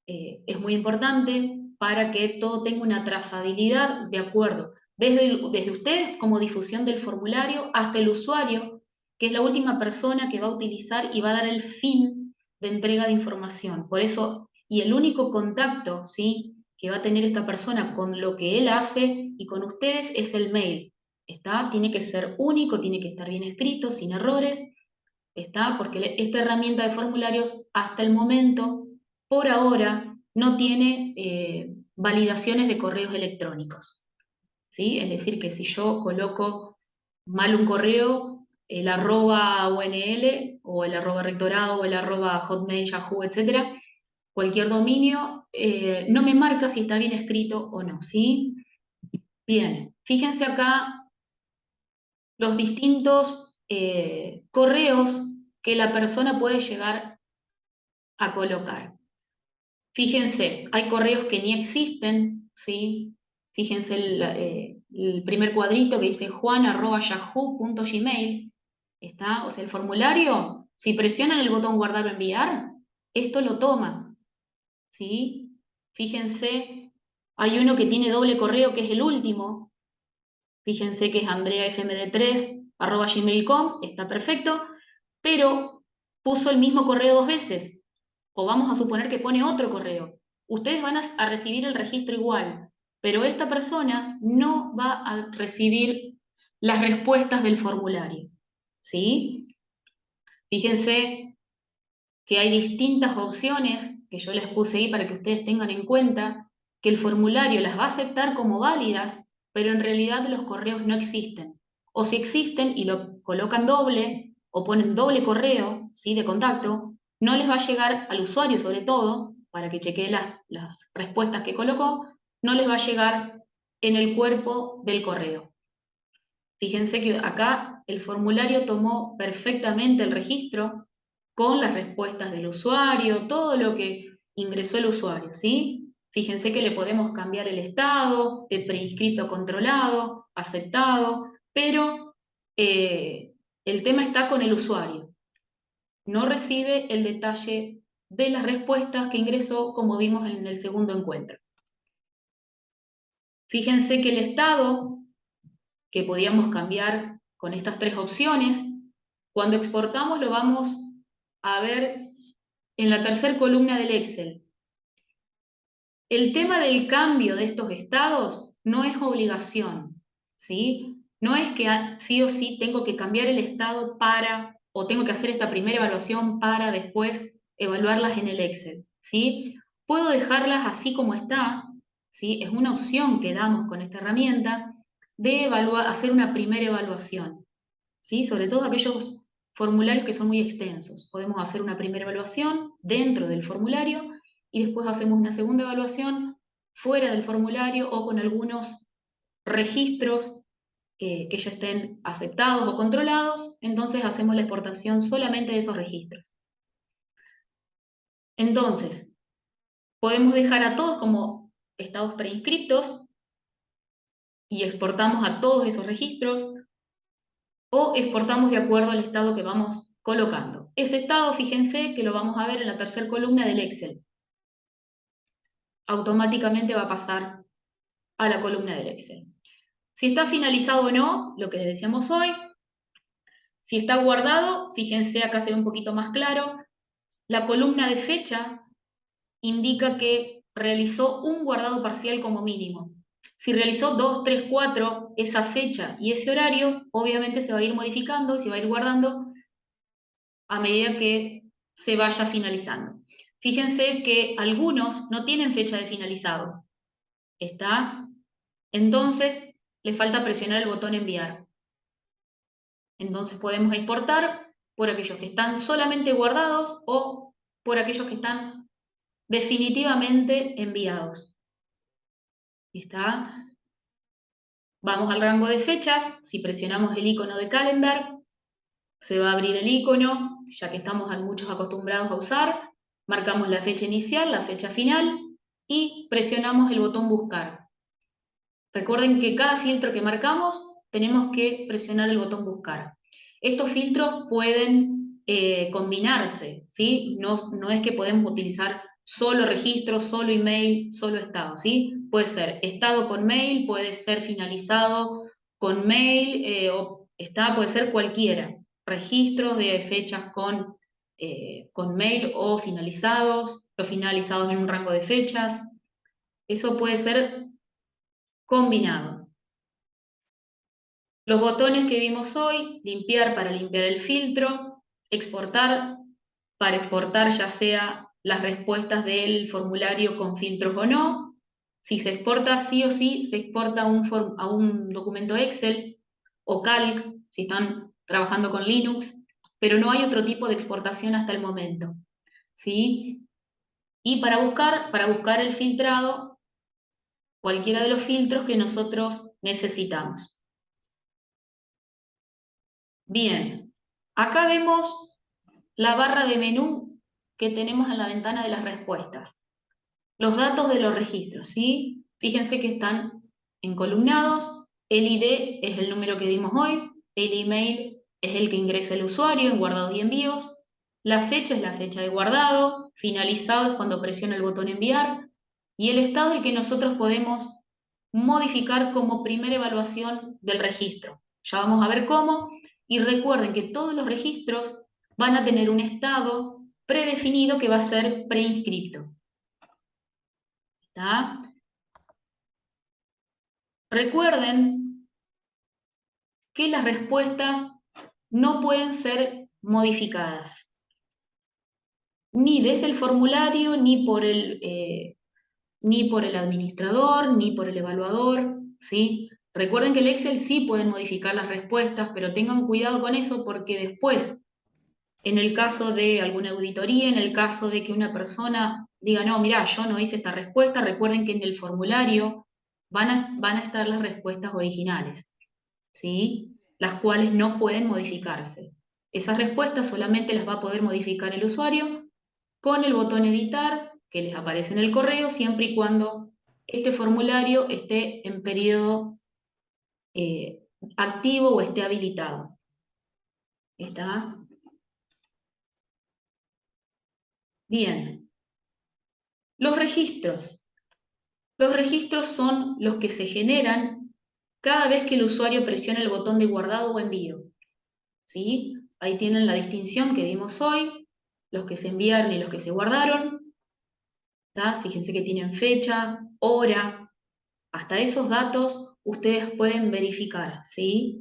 es muy importante para que todo tenga una trazabilidad de acuerdo, desde ustedes como difusión del formulario hasta el usuario, que es la última persona que va a utilizar y va a dar el fin de entrega de información. Por eso, y el único contacto, ¿sí?, que va a tener esta persona con lo que él hace y con ustedes es el mail. ¿Está? Tiene que ser único, tiene que estar bien escrito, sin errores, ¿está? Porque esta herramienta de formularios hasta el momento, por ahora, no tiene validaciones de correos electrónicos, ¿sí? Es decir, que si yo coloco mal un correo, el arroba UNL o el arroba rectorado o el arroba Hotmail, Yahoo, etc., cualquier dominio, no me marca si está bien escrito o no, ¿sí? Bien, fíjense acá los distintos correos que la persona puede llegar a colocar. Fíjense, hay correos que ni existen, ¿sí? Fíjense el primer cuadrito que dice juan@yahoo.gmail, ¿está? O sea, el formulario, si presionan el botón guardar o enviar, esto lo toma, ¿sí? Fíjense, hay uno que tiene doble correo, que es el último. Fíjense que es andreafmd3@gmail.com, está perfecto, pero puso el mismo correo 2 veces. O vamos a suponer que pone otro correo. Ustedes van a recibir el registro igual, pero esta persona no va a recibir las respuestas del formulario, ¿sí? Fíjense que hay distintas opciones que yo les puse ahí para que ustedes tengan en cuenta que el formulario las va a aceptar como válidas, pero en realidad los correos no existen. O si existen y lo colocan doble o ponen doble correo, ¿sí?, de contacto, no les va a llegar al usuario, sobre todo, para que chequee las respuestas que colocó, no les va a llegar en el cuerpo del correo. Fíjense que acá el formulario tomó perfectamente el registro con las respuestas del usuario, todo lo que ingresó el usuario, ¿sí? Fíjense que le podemos cambiar el estado de preinscrito a controlado, aceptado, pero el tema está con el usuario. No recibe el detalle de las respuestas que ingresó, como vimos en el segundo encuentro. Fíjense que el estado que podíamos cambiar con estas 3 opciones, cuando exportamos lo vamos a ver en la tercera columna del Excel. El tema del cambio de estos estados no es obligación, ¿sí? No es que sí o sí tengo que cambiar el estado para, o tengo que hacer esta primera evaluación para después evaluarlas en el Excel, ¿sí? Puedo dejarlas así como está, ¿sí? Es una opción que damos con esta herramienta de hacer una primera evaluación, ¿sí? Sobre todo aquellos formularios que son muy extensos. Podemos hacer una primera evaluación dentro del formulario y después hacemos una segunda evaluación fuera del formulario o con algunos registros que ya estén aceptados o controlados, entonces hacemos la exportación solamente de esos registros. Entonces, podemos dejar a todos como estados preinscriptos y exportamos a todos esos registros, o exportamos de acuerdo al estado que vamos colocando. Ese estado, fíjense que lo vamos a ver en la tercera columna del Excel. Automáticamente va a pasar a la columna del Excel. Si está finalizado o no, lo que les decíamos hoy. Si está guardado, fíjense, acá se ve un poquito más claro, la columna de fecha indica que realizó un guardado parcial como mínimo. Si realizó 2, 3, 4, esa fecha y ese horario, obviamente se va a ir modificando y se va a ir guardando a medida que se vaya finalizando. Fíjense que algunos no tienen fecha de finalizado. ¿Está? Entonces, le falta presionar el botón enviar. Entonces podemos exportar por aquellos que están solamente guardados o por aquellos que están definitivamente enviados. ¿Está? Vamos al rango de fechas. Si presionamos el icono de calendar, se va a abrir el icono, ya que estamos muchos acostumbrados a usar. Marcamos la fecha inicial, la fecha final y presionamos el botón buscar. Recuerden que cada filtro que marcamos tenemos que presionar el botón buscar. Estos filtros pueden combinarse, ¿sí? No es que podemos utilizar solo registro, solo email, solo estado, ¿sí? Puede ser estado con mail, puede ser finalizado con mail, puede ser cualquiera. Registros de fechas con mail o finalizados, los finalizados en un rango de fechas. Eso puede ser combinado. Los botones que vimos hoy, limpiar para limpiar el filtro, exportar para exportar ya sea las respuestas del formulario con filtros o no. Si se exporta sí o sí, se exporta a un documento Excel o Calc, si están trabajando con Linux, pero no hay otro tipo de exportación hasta el momento, ¿sí? Y para buscar el filtrado, cualquiera de los filtros que nosotros necesitamos. Bien, acá vemos la barra de menú que tenemos en la ventana de las respuestas. Los datos de los registros, ¿sí? Fíjense que están encolumnados. El ID es el número que vimos hoy. El email es el que ingresa el usuario en guardados y envíos. La fecha es la fecha de guardado. Finalizado es cuando presiona el botón enviar. Y el estado es el que nosotros podemos modificar como primera evaluación del registro. Ya vamos a ver cómo. Y recuerden que todos los registros van a tener un estado predefinido que va a ser preinscripto. ¿Está? Recuerden que las respuestas no pueden ser modificadas, ni desde el formulario, ni por el administrador, ni por el evaluador, ¿sí? Recuerden que el Excel sí pueden modificar las respuestas, pero tengan cuidado con eso porque después, en el caso de alguna auditoría, en el caso de que una persona diga, no, mira, yo no hice esta respuesta, recuerden que en el formulario van a estar las respuestas originales, ¿sí? Las cuales no pueden modificarse. Esas respuestas solamente las va a poder modificar el usuario con el botón editar que les aparece en el correo, siempre y cuando este formulario esté en periodo activo o esté habilitado. ¿Está? Bien. Los registros. Los registros son los que se generan cada vez que el usuario presiona el botón de guardado o envío. ¿Sí? Ahí tienen la distinción que vimos hoy, los que se enviaron y los que se guardaron. ¿Tá? Fíjense que tienen fecha, hora, hasta esos datos ustedes pueden verificar, ¿sí?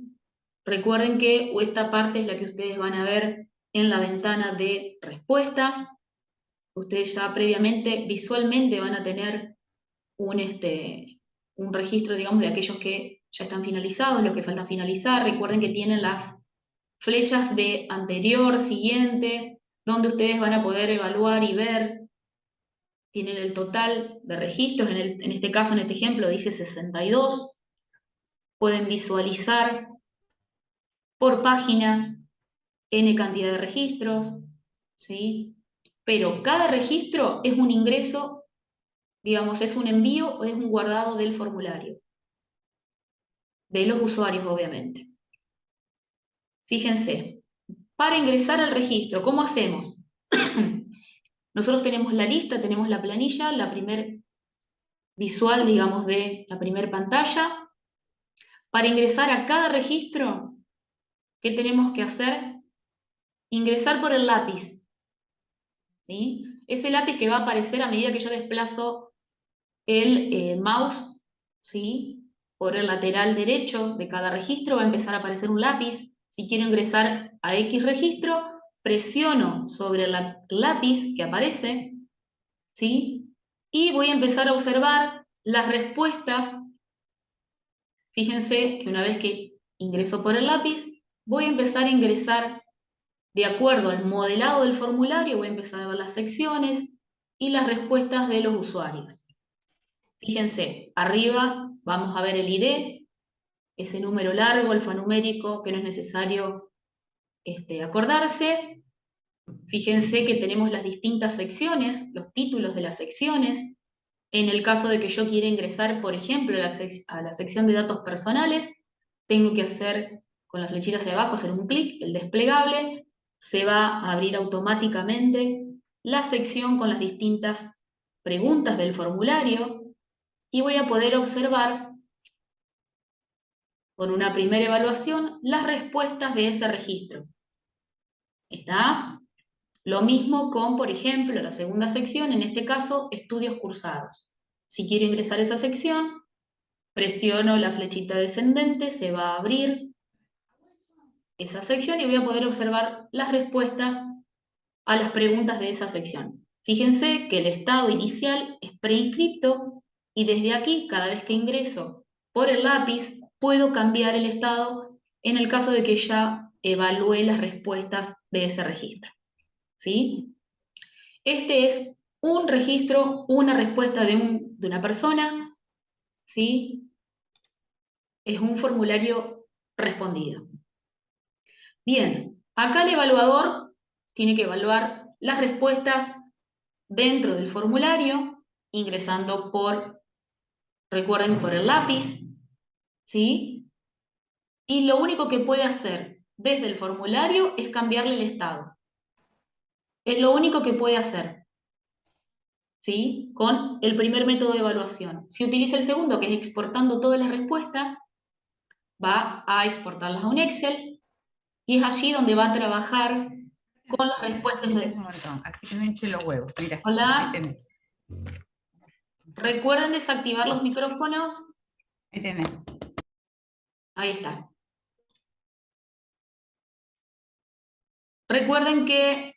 Recuerden que esta parte es la que ustedes van a ver en la ventana de respuestas. Ustedes ya previamente, visualmente van a tener un registro, digamos, de aquellos que ya están finalizados, los que faltan finalizar. Recuerden que tienen las flechas de anterior, siguiente, donde ustedes van a poder evaluar y ver. Tienen el total de registros, en este caso, en este ejemplo, dice 62. Pueden visualizar por página N cantidad de registros, ¿sí? Pero cada registro es un ingreso, digamos, es un envío o es un guardado del formulario, de los usuarios, obviamente. Fíjense, para ingresar al registro, ¿cómo hacemos? Nosotros tenemos la lista, tenemos la planilla, la primer visual, digamos, de la primer pantalla. Para ingresar a cada registro, ¿qué tenemos que hacer? Ingresar por el lápiz, ¿sí? Ese lápiz que va a aparecer a medida que yo desplazo el mouse, ¿sí? Por el lateral derecho de cada registro va a empezar a aparecer un lápiz. Si quiero ingresar a X registro, presiono sobre el lápiz que aparece, ¿sí? Y voy a empezar a observar las respuestas. Fíjense que una vez que ingreso por el lápiz, voy a empezar a ingresar de acuerdo al modelado del formulario, voy a empezar a ver las secciones y las respuestas de los usuarios. Fíjense, arriba vamos a ver el ID, ese número largo, alfanumérico, que no es necesario acordarse. Fíjense que tenemos las distintas secciones, los títulos de las secciones. En el caso de que yo quiera ingresar, por ejemplo, a la sección de datos personales, tengo que hacer con las flechitas hacia abajo, hacer un clic, el desplegable, se va a abrir automáticamente la sección con las distintas preguntas del formulario y voy a poder observar con una primera evaluación las respuestas de ese registro. ¿Está? Lo mismo con, por ejemplo, la segunda sección, en este caso, estudios cursados. Si quiero ingresar a esa sección, presiono la flechita descendente, se va a abrir esa sección y voy a poder observar las respuestas a las preguntas de esa sección. Fíjense que el estado inicial es preinscripto y desde aquí, cada vez que ingreso por el lápiz, puedo cambiar el estado en el caso de que ya evalúe las respuestas de ese registro. ¿Sí? Este es un registro, una respuesta de una persona, ¿sí? Es un formulario respondido. Bien, acá el evaluador tiene que evaluar las respuestas dentro del formulario, ingresando recuerden, por el lápiz, ¿sí? Y lo único que puede hacer desde el formulario es cambiarle el estado. Es lo único que puede hacer, ¿sí? Con el primer método de evaluación. Si utiliza el segundo, que es exportando todas las respuestas, va a exportarlas a un Excel y es allí donde va a trabajar con las respuestas Este es un montón, así que no hinche los huevos. Mira, Hola, ahí tenés. recuerden desactivar los micrófonos. Ahí tenés. Ahí está. Recuerden que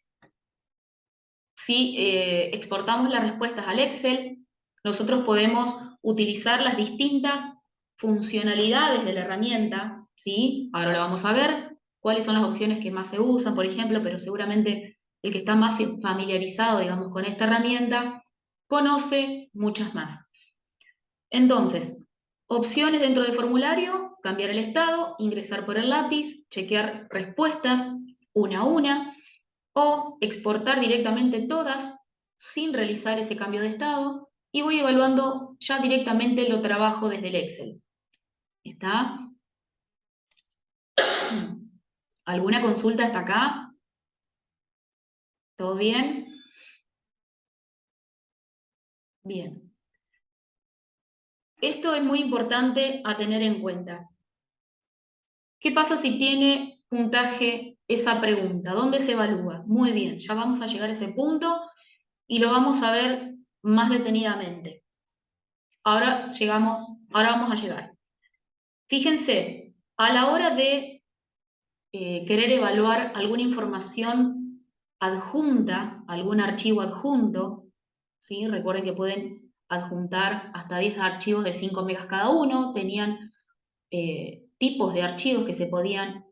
si exportamos las respuestas al Excel, nosotros podemos utilizar las distintas funcionalidades de la herramienta, ¿sí? Ahora la vamos a ver, cuáles son las opciones que más se usan, por ejemplo, pero seguramente el que está más familiarizado, digamos, con esta herramienta, conoce muchas más. Entonces, opciones dentro de formulario, cambiar el estado, ingresar por el lápiz, chequear respuestas una a una, o exportar directamente todas sin realizar ese cambio de estado, y voy evaluando ya directamente lo trabajo desde el Excel. ¿Está? ¿Alguna consulta hasta acá? ¿Todo bien? Bien. Esto es muy importante a tener en cuenta. ¿Qué pasa si tiene puntaje esa pregunta? ¿Dónde se evalúa? Muy bien, ya vamos a llegar a ese punto y lo vamos a ver más detenidamente. Ahora vamos a llegar. Fíjense, a la hora de querer evaluar alguna información adjunta, algún archivo adjunto, ¿sí? Recuerden que pueden adjuntar hasta 10 archivos de 5 megas cada uno, tenían tipos de archivos que se podían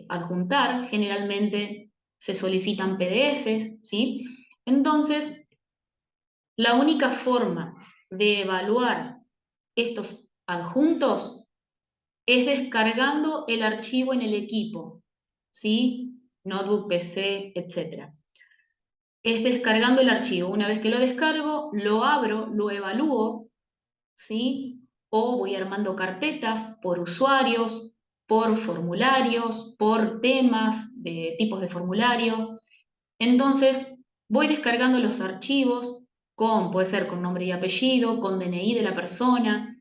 adjuntar, generalmente se solicitan PDFs, ¿sí? Entonces, la única forma de evaluar estos adjuntos es descargando el archivo en el equipo, ¿sí? Notebook, PC, etc. Es descargando el archivo. Una vez que lo descargo, lo abro, lo evalúo, ¿sí? O voy armando carpetas por usuarios, por formularios, por temas de tipos de formulario. Entonces, voy descargando los archivos puede ser con nombre y apellido, con DNI de la persona,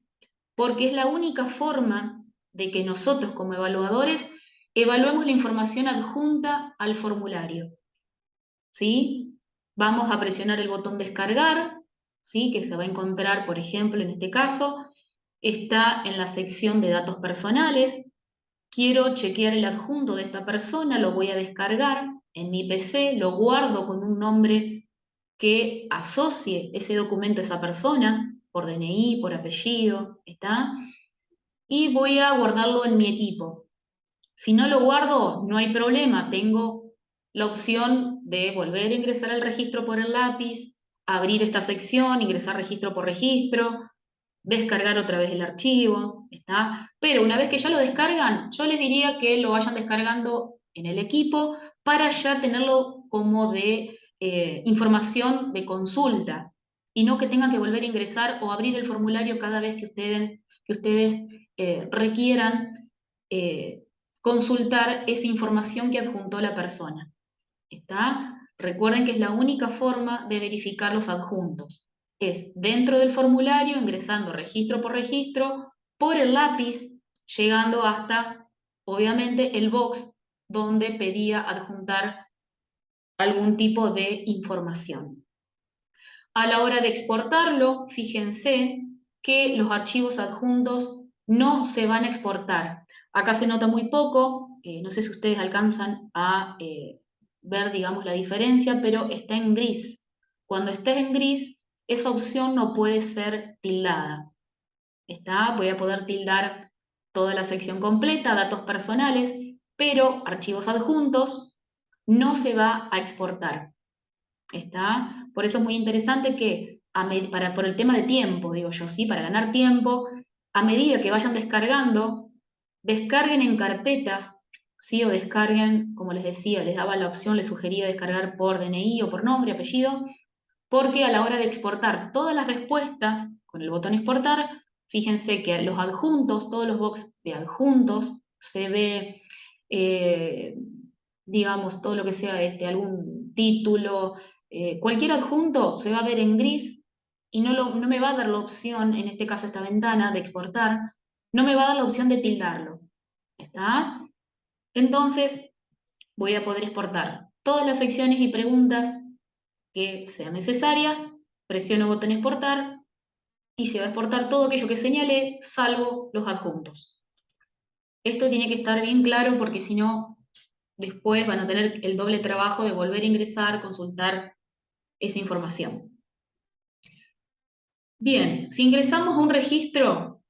porque es la única forma de que nosotros como evaluadores evaluemos la información adjunta al formulario, ¿sí? Vamos a presionar el botón descargar, ¿sí? Que se va a encontrar, por ejemplo, en este caso, está en la sección de datos personales. Quiero chequear el adjunto de esta persona, lo voy a descargar en mi PC, lo guardo con un nombre que asocie ese documento a esa persona, por DNI, por apellido, ¿está? Y voy a guardarlo en mi equipo. Si no lo guardo, no hay problema, tengo la opción de volver a ingresar al registro por el lápiz, abrir esta sección, ingresar registro por registro, descargar otra vez el archivo, ¿está? Pero una vez que ya lo descargan, yo les diría que lo vayan descargando en el equipo para ya tenerlo como de información de consulta y no que tengan que volver a ingresar o abrir el formulario cada vez que ustedes requieran consultar esa información que adjuntó la persona. ¿Está? Recuerden que es la única forma de verificar los adjuntos. Es dentro del formulario, ingresando registro por el lápiz, llegando hasta, obviamente, el box donde pedía adjuntar algún tipo de información. A la hora de exportarlo, fíjense que los archivos adjuntos no se van a exportar. Acá se nota muy poco, no sé si ustedes alcanzan a ver, digamos, la diferencia, pero está en gris. Cuando esté en gris, esa opción no puede ser tildada. Voy a poder tildar toda la sección completa, datos personales, pero archivos adjuntos no se va a exportar. ¿Está? Por eso es muy interesante que, por el tema de tiempo, digo yo, ¿sí? Para ganar tiempo, a medida que vayan descargando, descarguen en carpetas, ¿sí? O descarguen, como les decía, les daba la opción, les sugería descargar por DNI o por nombre, apellido, porque a la hora de exportar todas las respuestas con el botón exportar, fíjense que los adjuntos, todos los box de adjuntos, se ve, eh, digamos, todo lo que sea algún título, cualquier adjunto se va a ver en gris y no me va a dar la opción, en este caso esta ventana de exportar, no me va a dar la opción de tildarlo. ¿Está? Entonces voy a poder exportar todas las secciones y preguntas que sean necesarias, presiono botón exportar y se va a exportar todo aquello que señalé, salvo los adjuntos. Esto tiene que estar bien claro porque si no, después van a tener el doble trabajo de volver a ingresar, consultar esa información. Bien, si ingresamos a un registro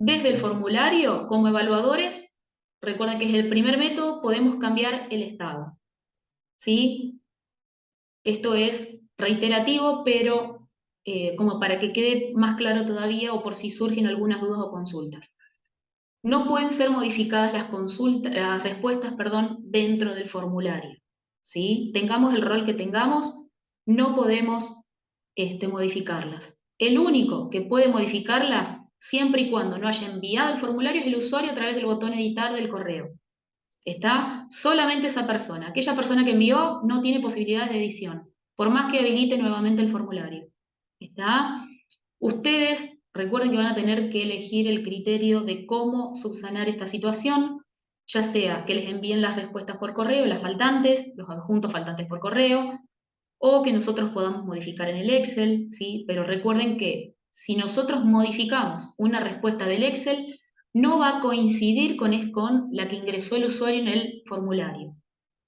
desde el formulario como evaluadores, recuerden que es el primer método, podemos cambiar el estado. ¿Sí? Esto es reiterativo, pero como para que quede más claro todavía o por si surgen algunas dudas o consultas. No pueden ser modificadas las respuestas, perdón, dentro del formulario. ¿Sí? Tengamos el rol que tengamos, no podemos modificarlas. El único que puede modificarlas, siempre y cuando no haya enviado el formulario, es el usuario a través del botón editar del correo. Está solamente esa persona. Aquella persona que envió no tiene posibilidades de edición, por más que habilite nuevamente el formulario. ¿Está? Ustedes recuerden que van a tener que elegir el criterio de cómo subsanar esta situación, ya sea que les envíen las respuestas por correo, las faltantes, los adjuntos faltantes por correo, o que nosotros podamos modificar en el Excel, ¿sí? Pero recuerden que si nosotros modificamos una respuesta del Excel, no va a coincidir con la que ingresó el usuario en el formulario.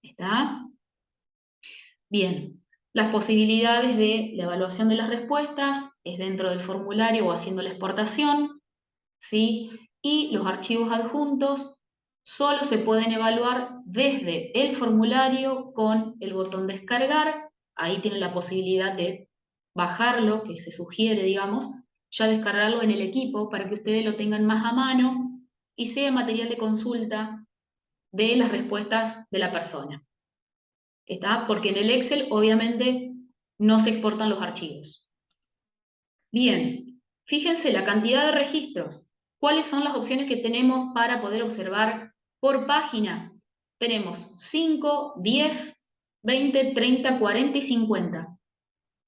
¿Está? Bien, las posibilidades de la evaluación de las respuestas es dentro del formulario o haciendo la exportación, ¿sí? Y los archivos adjuntos solo se pueden evaluar desde el formulario con el botón descargar. Ahí tienen la posibilidad de bajarlo, que se sugiere, digamos, ya descargarlo en el equipo para que ustedes lo tengan más a mano y sea material de consulta de las respuestas de la persona. ¿Está? Porque en el Excel obviamente no se exportan los archivos. Bien, fíjense la cantidad de registros. ¿Cuáles son las opciones que tenemos para poder observar por página? Tenemos 5, 10, 20, 30, 40 y 50.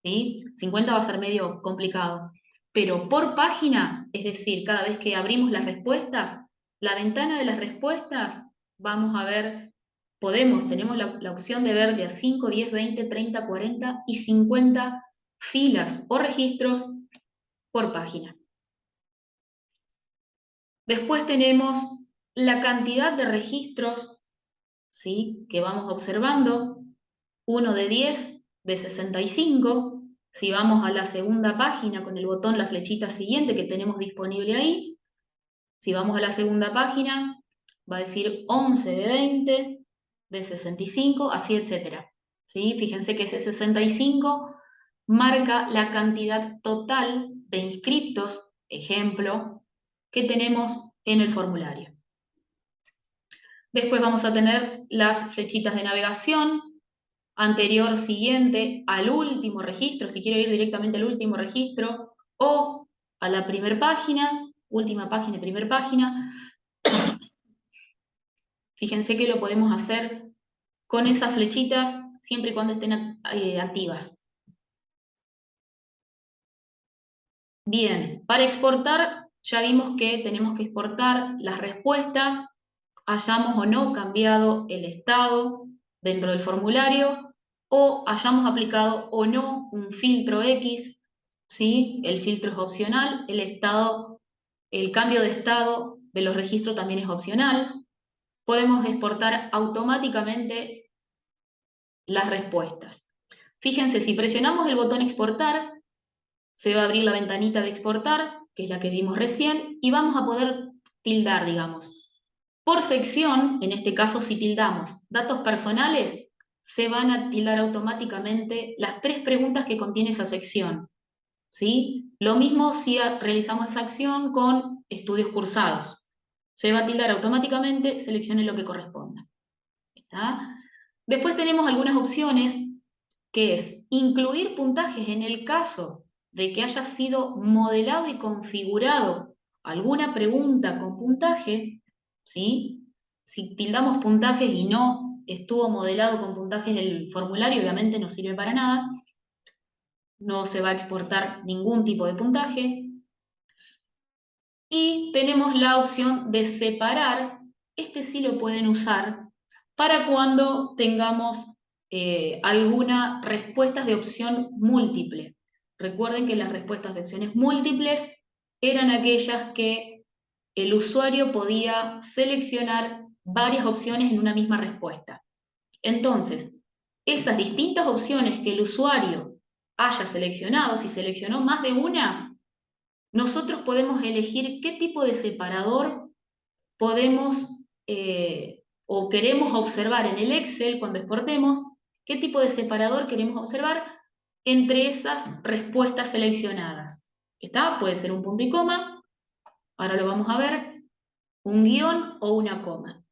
¿Sí? 50 va a ser medio complicado. Pero por página, es decir, cada vez que abrimos las respuestas, la ventana de las respuestas, vamos a ver, tenemos la opción de ver de a 5, 10, 20, 30, 40 y 50 filas o registros por página. Después tenemos la cantidad de registros, ¿sí?, que vamos observando, 1 de 10, de 65. Si vamos a la segunda página con el botón, la flechita siguiente que tenemos disponible ahí, si vamos a la segunda página, va a decir 11 de 20, de 65, así, etcétera. ¿Sí? Fíjense que ese 65 marca la cantidad total de inscriptos, ejemplo, que tenemos en el formulario. Después vamos a tener las flechitas de navegación, anterior, siguiente, al último registro, si quiero ir directamente al último registro, o a la primera página, última página y primera página. Fíjense que lo podemos hacer con esas flechitas siempre y cuando estén activas. Bien, para exportar ya vimos que tenemos que exportar las respuestas, hayamos o no cambiado el estado dentro del formulario o hayamos aplicado o no un filtro X, ¿sí? El filtro es opcional, el cambio de estado de los registros también es opcional. Podemos exportar automáticamente las respuestas. Fíjense, si presionamos el botón exportar, se va a abrir la ventanita de exportar, que es la que vimos recién, y vamos a poder tildar, digamos. Por sección, en este caso si tildamos datos personales, se van a tildar automáticamente las 3 preguntas que contiene esa sección, ¿sí? Lo mismo si realizamos esa acción con estudios cursados. Se va a tildar automáticamente, seleccione lo que corresponda. ¿Está? Después tenemos algunas opciones, que es incluir puntajes en el caso de que haya sido modelado y configurado alguna pregunta con puntaje, ¿sí? Si tildamos puntajes y no estuvo modelado con puntajes el formulario, obviamente no sirve para nada, no se va a exportar ningún tipo de puntaje. Y tenemos la opción de separar, este sí lo pueden usar para cuando tengamos algunas respuestas de opción múltiple. Recuerden que las respuestas de opciones múltiples eran aquellas que el usuario podía seleccionar varias opciones en una misma respuesta. Entonces, esas distintas opciones que el usuario haya seleccionado, si seleccionó más de una, nosotros podemos elegir qué tipo de separador podemos o queremos observar en el Excel cuando exportemos, qué tipo de separador queremos observar entre esas respuestas seleccionadas. ¿Está? Puede ser un punto y coma, ahora lo vamos a ver, un guión o una coma.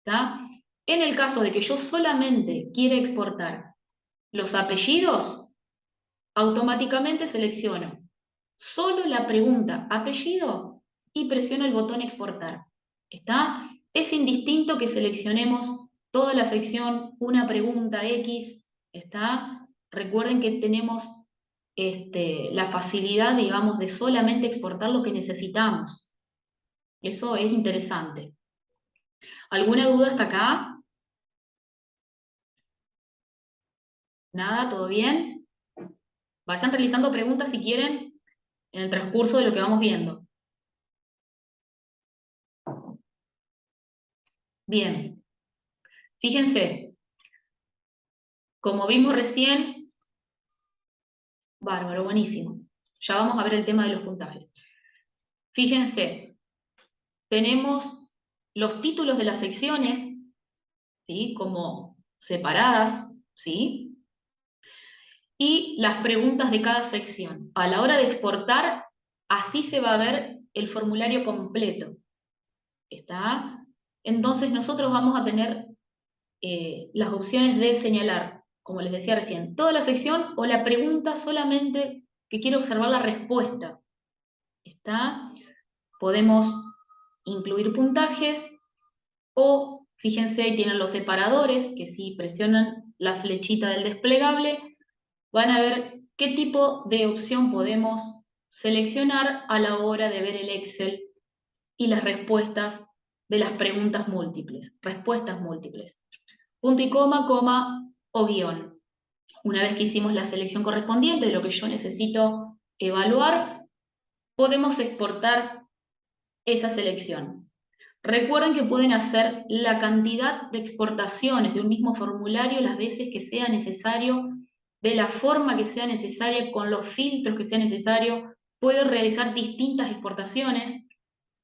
¿Está? En el caso de que yo solamente quiera exportar los apellidos, automáticamente selecciono solo la pregunta apellido y presiono el botón exportar. ¿Está? Es indistinto que seleccionemos toda la sección, una pregunta X, ¿está? Recuerden que tenemos la facilidad, digamos, de solamente exportar lo que necesitamos. Eso es interesante. ¿Alguna duda hasta acá? ¿Nada? ¿Todo bien? Vayan realizando preguntas si quieren en el transcurso de lo que vamos viendo. Bien, fíjense, como vimos recién, bárbaro, buenísimo. Ya vamos a ver el tema de los puntajes. Fíjense, tenemos los títulos de las secciones, ¿sí? Como separadas, ¿sí? Y las preguntas de cada sección. A la hora de exportar, así se va a ver el formulario completo. ¿Está? Entonces nosotros vamos a tener las opciones de señalar, como les decía recién, toda la sección o la pregunta solamente que quiero observar la respuesta. ¿Está? Podemos incluir puntajes o, fíjense, ahí tienen los separadores, que si presionan la flechita del desplegable, van a ver qué tipo de opción podemos seleccionar a la hora de ver el Excel y las respuestas de las preguntas múltiples, respuestas múltiples. Punto y coma o guión. Una vez que hicimos la selección correspondiente de lo que yo necesito evaluar, podemos exportar esa selección. Recuerden que pueden hacer la cantidad de exportaciones de un mismo formulario las veces que sea necesario, de la forma que sea necesaria, con los filtros que sea necesario. Pueden realizar distintas exportaciones,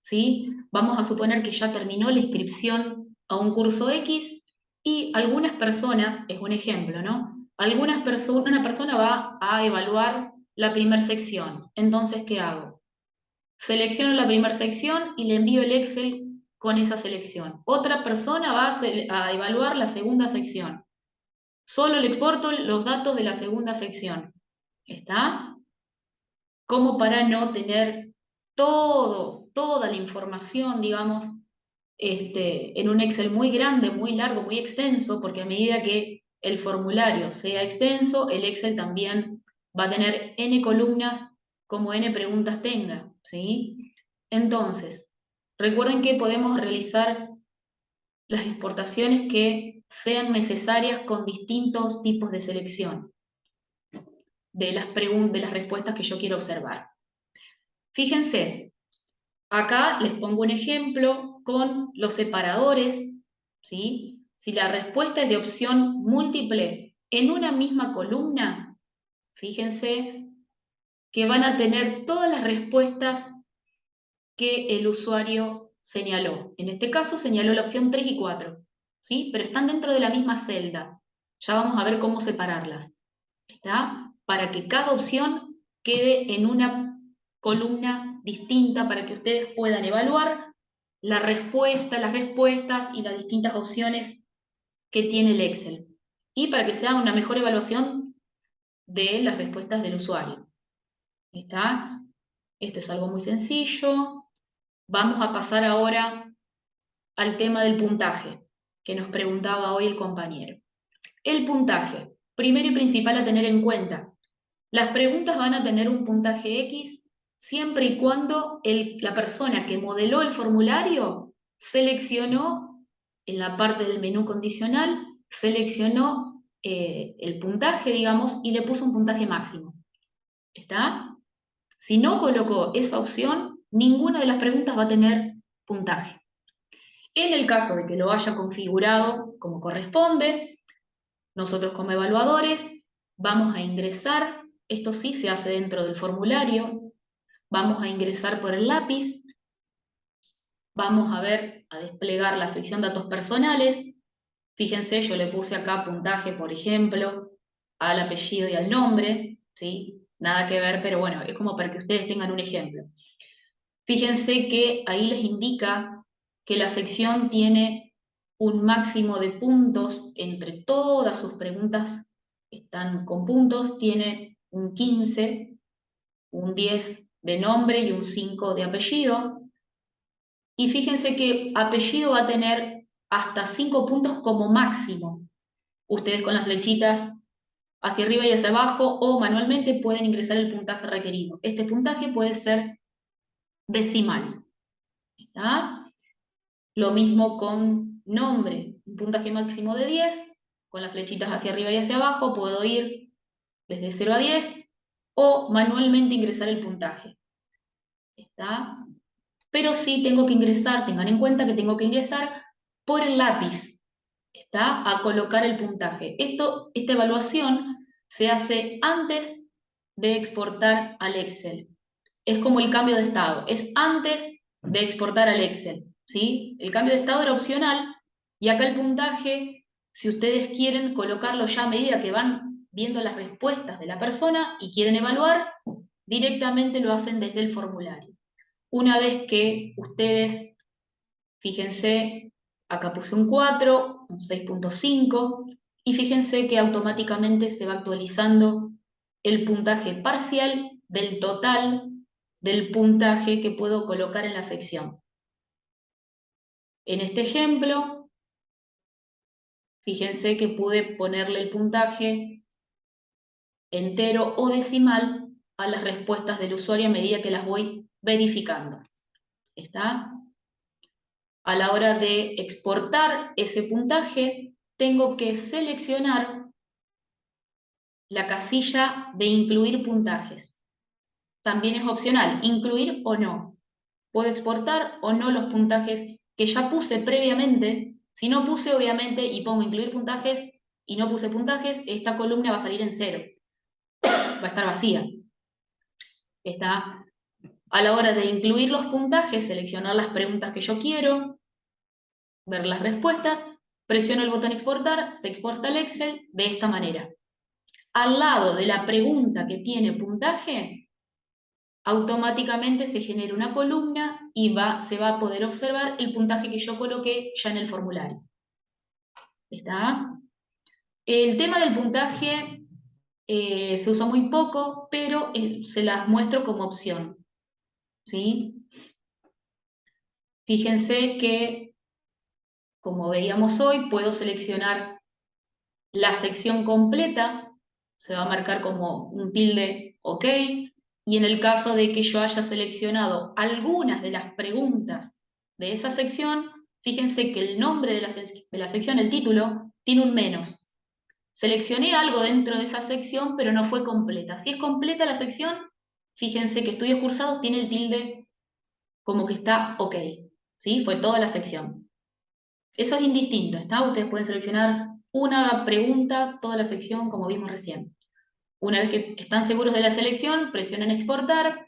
¿sí? Vamos a suponer que ya terminó la inscripción a un curso X y algunas personas, es un ejemplo, ¿no? Una persona va a evaluar la primera sección. Entonces, ¿qué hago? Selecciono la primera sección y le envío el Excel con esa selección. Otra persona va a evaluar la segunda sección. Solo le exporto los datos de la segunda sección. ¿Está? Como para no tener toda la información, digamos, en un Excel muy grande, muy largo, muy extenso, porque a medida que el formulario sea extenso, el Excel también va a tener n columnas como n preguntas tenga, ¿sí? Entonces, recuerden que podemos realizar las exportaciones que sean necesarias con distintos tipos de selección de las respuestas que yo quiero observar. Fíjense, acá les pongo un ejemplo con los separadores, ¿sí? Si la respuesta es de opción múltiple en una misma columna, fíjense que van a tener todas las respuestas que el usuario señaló. En este caso señaló la opción 3 y 4, ¿sí? Pero están dentro de la misma celda. Ya vamos a ver cómo separarlas, ¿está? Para que cada opción quede en una columna distinta para que ustedes puedan evaluar la respuesta, las respuestas y las distintas opciones que tiene el Excel. Y para que sea una mejor evaluación de las respuestas del usuario. ¿Está? Esto es algo muy sencillo. Vamos a pasar ahora al tema del puntaje, que nos preguntaba hoy el compañero. El puntaje, primero y principal a tener en cuenta. Las preguntas van a tener un puntaje X siempre y cuando la persona que modeló el formulario seleccionó, en la parte del menú condicional, seleccionó el puntaje, digamos, y le puso un puntaje máximo. ¿Está? Si no colocó esa opción, ninguna de las preguntas va a tener puntaje. En el caso de que lo haya configurado como corresponde, nosotros como evaluadores vamos a ingresar, esto sí se hace dentro del formulario, vamos a ingresar por el lápiz, vamos a desplegar la sección datos personales. Fíjense, yo le puse acá puntaje, por ejemplo, al apellido y al nombre, ¿sí? Nada que ver, pero bueno, es como para que ustedes tengan un ejemplo. Fíjense que ahí les indica que la sección tiene un máximo de puntos entre todas sus preguntas, están con puntos, tiene un 15, un 10 de nombre y un 5 de apellido. Y fíjense que apellido va a tener hasta 5 puntos como máximo. Ustedes con las flechitas hacia arriba y hacia abajo o manualmente pueden ingresar el puntaje requerido. Este puntaje puede ser decimal. ¿Está? Lo mismo con nombre, un puntaje máximo de 10, con las flechitas hacia arriba y hacia abajo puedo ir desde 0 a 10 o manualmente ingresar el puntaje. ¿Está? Pero sí tengo que ingresar, tengan en cuenta que tengo que ingresar por el lápiz, ¿está? A colocar el puntaje. Esta evaluación se hace antes de exportar al Excel. Es como el cambio de estado, es antes de exportar al Excel, ¿sí? El cambio de estado era opcional y acá el puntaje, si ustedes quieren colocarlo ya a medida que van viendo las respuestas de la persona y quieren evaluar, directamente lo hacen desde el formulario. Una vez que ustedes, fíjense, acá puse un 4, un 6.5, y fíjense que automáticamente se va actualizando el puntaje parcial del total del puntaje que puedo colocar en la sección. En este ejemplo, fíjense que pude ponerle el puntaje entero o decimal a las respuestas del usuario a medida que las voy verificando. ¿Está? A la hora de exportar ese puntaje, tengo que seleccionar la casilla de incluir puntajes. También es opcional, incluir o no. Puedo exportar o no los puntajes que ya puse previamente. Si no puse, obviamente, y pongo incluir puntajes y no puse puntajes, esta columna va a salir en 0. Va a estar vacía. Está a la hora de incluir los puntajes, seleccionar las preguntas que yo quiero, ver las respuestas, presiono el botón exportar, se exporta el Excel de esta manera. Al lado de la pregunta que tiene puntaje, automáticamente se genera una columna y se va a poder observar el puntaje que yo coloqué ya en el formulario. ¿Está? El tema del puntaje se usa muy poco, pero se las muestro como opción. ¿Sí? Fíjense que, como veíamos hoy, puedo seleccionar la sección completa, se va a marcar como un tilde OK, y en el caso de que yo haya seleccionado algunas de las preguntas de esa sección, fíjense que el nombre de la sección, el título, tiene un menos. Seleccioné algo dentro de esa sección, pero no fue completa. Si es completa la sección, fíjense que estudios cursados tiene el tilde como que está OK, ¿sí? Fue toda la sección. Eso es indistinto, ¿está? Ustedes pueden seleccionar una pregunta, toda la sección, como vimos recién. Una vez que están seguros de la selección, presionan exportar.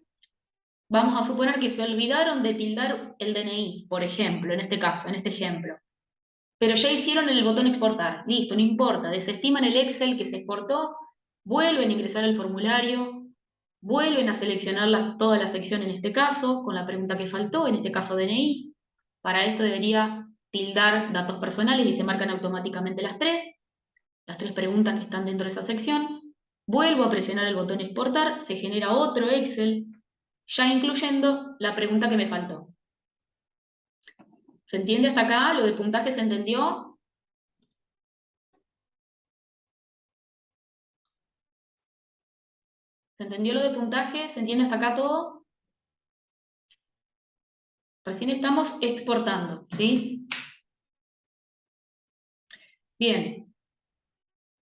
Vamos a suponer que se olvidaron de tildar el DNI, por ejemplo, en este caso, en este ejemplo. pero ya hicieron el botón exportar. Listo, no importa. Desestiman el Excel que se exportó, vuelven a ingresar al formulario, vuelven a seleccionar toda la sección en este caso, con la pregunta que faltó, en este caso DNI. Para esto debería tildar datos personales y se marcan automáticamente las tres preguntas que están dentro de esa sección. Vuelvo a presionar el botón exportar, se genera otro Excel, ya incluyendo la pregunta que me faltó. ¿Se entiende hasta acá? ¿Lo del puntaje se entendió? ¿Se entendió lo de puntaje? ¿Se entiende hasta acá todo? Recién estamos exportando, ¿sí? Bien.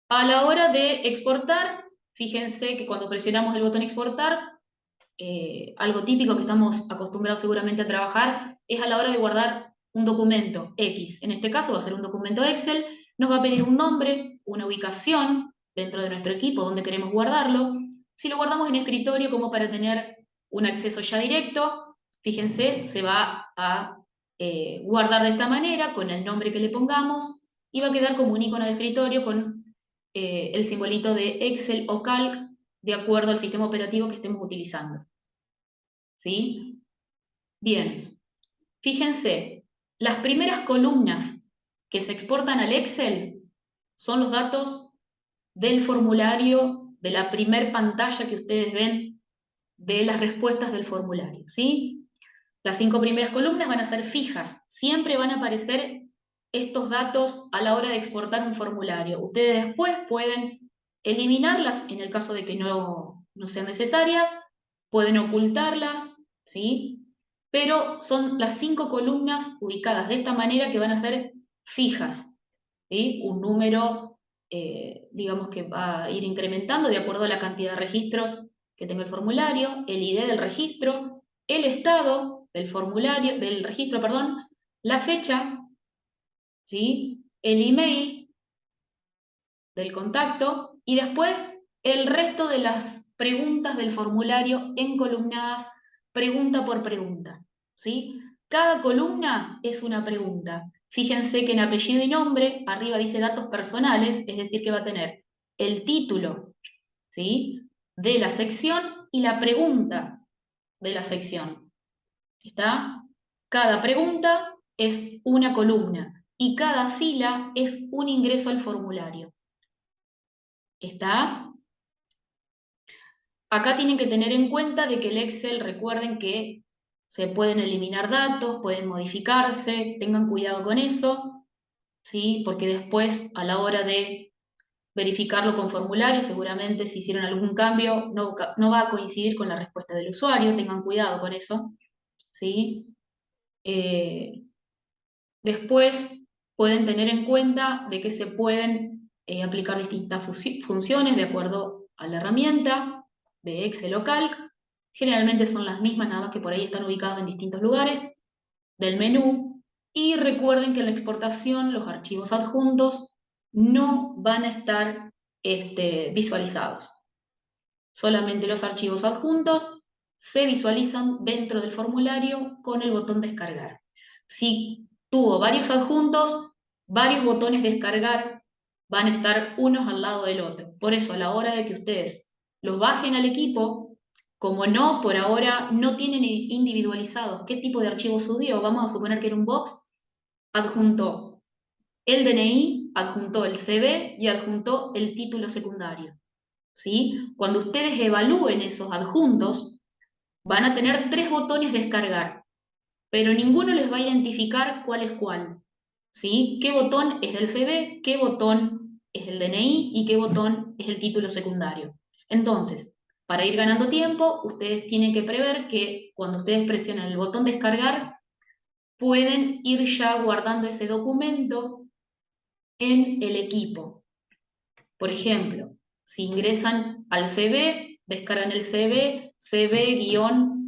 A la hora de exportar, fíjense que cuando presionamos el botón exportar, algo típico que estamos acostumbrados seguramente a trabajar, es a la hora de guardar un documento X. En este caso va a ser un documento Excel, nos va a pedir un nombre, una ubicación dentro de nuestro equipo donde queremos guardarlo. Si lo guardamos en escritorio como para tener un acceso ya directo, fíjense, se va a guardar de esta manera, con el nombre que le pongamos, y va a quedar como un icono de escritorio con el simbolito de Excel o Calc de acuerdo al sistema operativo que estemos utilizando. ¿Sí? Bien, fíjense, las primeras columnas que se exportan al Excel son los datos del formulario, de la primer pantalla que ustedes ven de las respuestas del formulario, ¿sí? Las 5 primeras columnas van a ser fijas, siempre van a aparecer estos datos a la hora de exportar un formulario. Ustedes después pueden eliminarlas en el caso de que no sean necesarias, pueden ocultarlas, ¿sí? Pero son las 5 columnas ubicadas de esta manera que van a ser fijas, ¿sí? Un número, digamos que va a ir incrementando de acuerdo a la cantidad de registros que tenga el formulario, el ID del registro, el estado del formulario, del registro, perdón, la fecha, ¿sí? El email del contacto y después el resto de las preguntas del formulario encolumnadas pregunta por pregunta, ¿sí? Cada columna es una pregunta. Fíjense que en apellido y nombre, arriba dice datos personales, es decir, que va a tener el título, ¿sí? De la sección y la pregunta de la sección. ¿Está? Cada pregunta es una columna y cada fila es un ingreso al formulario. ¿Está? Acá tienen que tener en cuenta de que el Excel, recuerden que se pueden eliminar datos, pueden modificarse, tengan cuidado con eso, ¿sí? Porque después, a la hora de verificarlo con formulario, seguramente si hicieron algún cambio no va a coincidir con la respuesta del usuario, tengan cuidado con eso, ¿sí? Después pueden tener en cuenta de que se pueden aplicar distintas funciones de acuerdo a la herramienta de Excel o Calc. Generalmente son las mismas, nada más que por ahí están ubicadas en distintos lugares del menú. Y recuerden que en la exportación los archivos adjuntos no van a estar visualizados. Solamente los archivos adjuntos se visualizan dentro del formulario con el botón descargar. Si tuvo varios adjuntos, varios botones descargar van a estar unos al lado del otro. Por eso, a la hora de que ustedes los bajen al equipo, como no, por ahora no tienen individualizado qué tipo de archivo subió, vamos a suponer que era un box, adjuntó el DNI, adjuntó el CV y adjuntó el título secundario. ¿Sí? Cuando ustedes evalúen esos adjuntos, van a tener 3 botones descargar, pero ninguno les va a identificar cuál es cuál. ¿Sí? ¿Qué botón es el CV, qué botón es el DNI y qué botón es el título secundario? Entonces, para ir ganando tiempo, ustedes tienen que prever que cuando ustedes presionen el botón descargar, pueden ir ya guardando ese documento en el equipo. Por ejemplo, si ingresan al CV, descargan el CV, CV-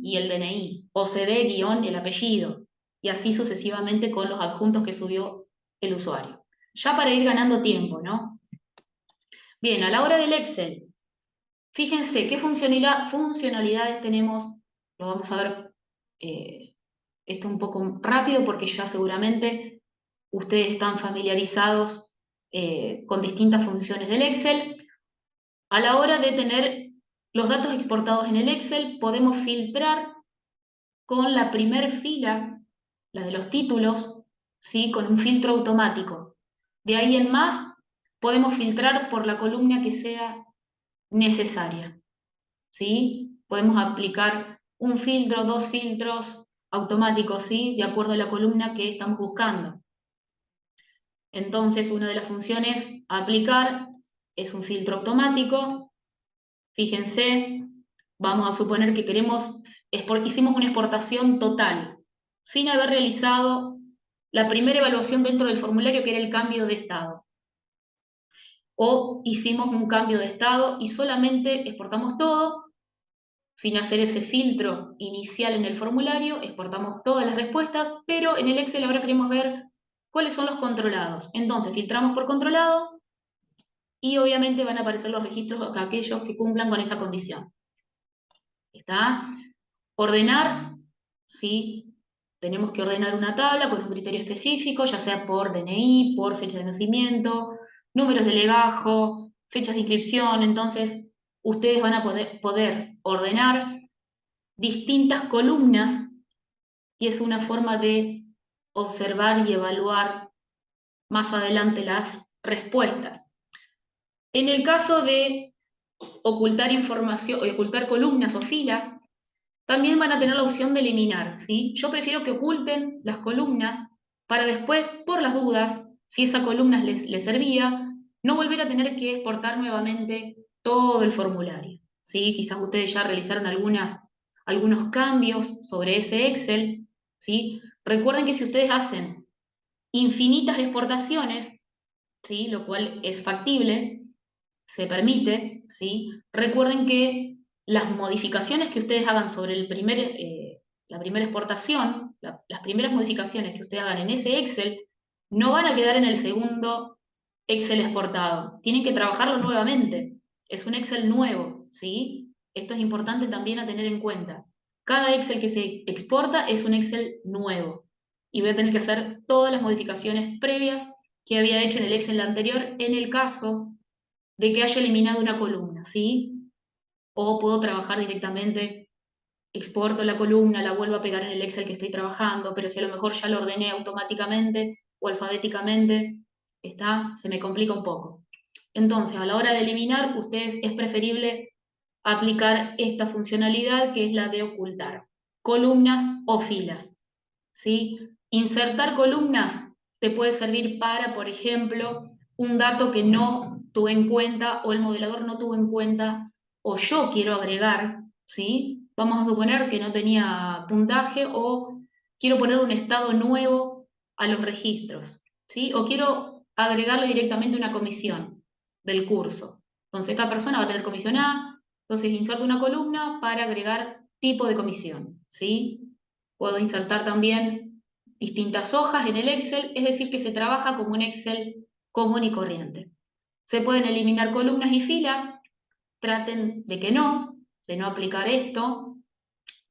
y el DNI, o CV- el apellido, y así sucesivamente con los adjuntos que subió el usuario. Ya para ir ganando tiempo, ¿no? Bien, a la hora del Excel, fíjense qué funcionalidades tenemos, lo vamos a ver esto un poco rápido porque ya seguramente ustedes están familiarizados con distintas funciones del Excel. A la hora de tener los datos exportados en el Excel, podemos filtrar con la primer fila, la de los títulos, ¿sí? Con un filtro automático. De ahí en más, podemos filtrar por la columna que sea necesaria, ¿sí? Podemos aplicar un filtro, dos filtros automáticos, ¿sí? De acuerdo a la columna que estamos buscando. Entonces, una de las funciones a aplicar es un filtro automático. Fíjense, vamos a suponer que hicimos una exportación total, sin haber realizado la primera evaluación dentro del formulario, que era el cambio de estado. O hicimos un cambio de estado y solamente exportamos todo, sin hacer ese filtro inicial en el formulario, exportamos todas las respuestas, pero en el Excel ahora queremos ver cuáles son los controlados. Entonces, filtramos por controlado y obviamente van a aparecer los registros de aquellos que cumplan con esa condición. ¿Está? Ordenar, ¿sí? Tenemos que ordenar una tabla con un criterio específico, ya sea por DNI, por fecha de nacimiento, números de legajo, fechas de inscripción. Entonces, ustedes van a poder ordenar distintas columnas y es una forma de observar y evaluar más adelante las respuestas. En el caso de ocultar información, o ocultar columnas o filas, también van a tener la opción de eliminar, ¿sí? Yo prefiero que oculten las columnas para después, por las dudas, si esa columna les servía, no volver a tener que exportar nuevamente todo el formulario, ¿sí? Quizás ustedes ya realizaron algunos cambios sobre ese Excel, ¿sí? Recuerden que si ustedes hacen infinitas exportaciones, ¿sí? Lo cual es factible, se permite, ¿sí? Recuerden que las modificaciones que ustedes hagan sobre la primera exportación, las primeras modificaciones que ustedes hagan en ese Excel, no van a quedar en el segundo Excel exportado. Tienen que trabajarlo nuevamente. Es un Excel nuevo, ¿sí? Esto es importante también a tener en cuenta. Cada Excel que se exporta es un Excel nuevo. Y voy a tener que hacer todas las modificaciones previas que había hecho en el Excel anterior en el caso de que haya eliminado una columna, ¿sí? O puedo trabajar directamente, exporto la columna, la vuelvo a pegar en el Excel que estoy trabajando, pero si a lo mejor ya lo ordené automáticamente o alfabéticamente, se me complica un poco. Entonces, a la hora de eliminar, es preferible aplicar esta funcionalidad que es la de ocultar columnas o filas, ¿sí? Insertar columnas te puede servir para, por ejemplo, un dato que no tuve en cuenta o el modelador no tuvo en cuenta o yo quiero agregar, ¿sí? Vamos a suponer que no tenía puntaje o quiero poner un estado nuevo a los registros, ¿sí? O quiero agregarle directamente una comisión del curso. Entonces esta persona va a tener comisión A, entonces inserto una columna para agregar tipo de comisión, ¿sí? Puedo insertar también distintas hojas en el Excel, es decir, que se trabaja como un Excel común y corriente. Se pueden eliminar columnas y filas, traten de no aplicar esto,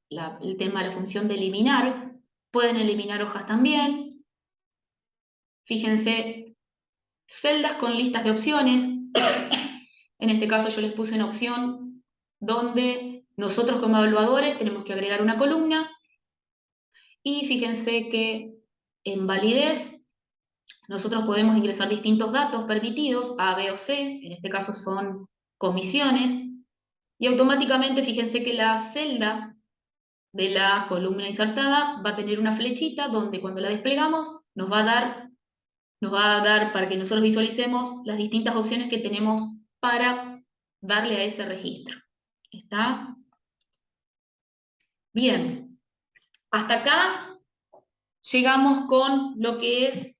el tema de la función de eliminar. Pueden eliminar hojas también. Fíjense, celdas con listas de opciones. En este caso yo les puse una opción donde nosotros como evaluadores tenemos que agregar una columna. Y fíjense que en validez nosotros podemos ingresar distintos datos permitidos, A, B o C, en este caso son comisiones, y automáticamente fíjense que la celda de la columna insertada va a tener una flechita donde cuando la desplegamos nos va a dar para que nosotros visualicemos las distintas opciones que tenemos para darle a ese registro. ¿Está? Bien, hasta acá llegamos con lo que es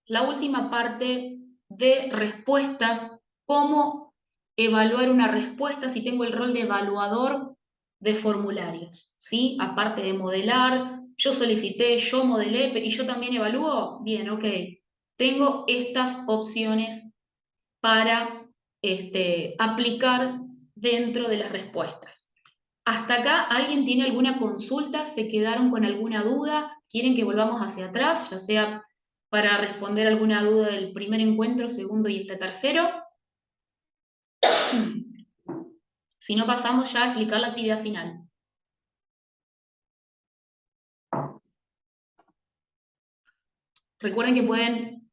la última parte de respuestas, cómo evaluar una respuesta si tengo el rol de evaluador de formularios, ¿sí? Aparte de modelar, yo solicité, yo modelé y yo también evalúo, bien, ok. Tengo estas opciones para aplicar dentro de las respuestas. ¿Hasta acá alguien tiene alguna consulta? ¿Se quedaron con alguna duda? ¿Quieren que volvamos hacia atrás? Ya sea para responder alguna duda del primer encuentro, segundo y este tercero. Si no, pasamos ya a explicar la actividad final. Recuerden que pueden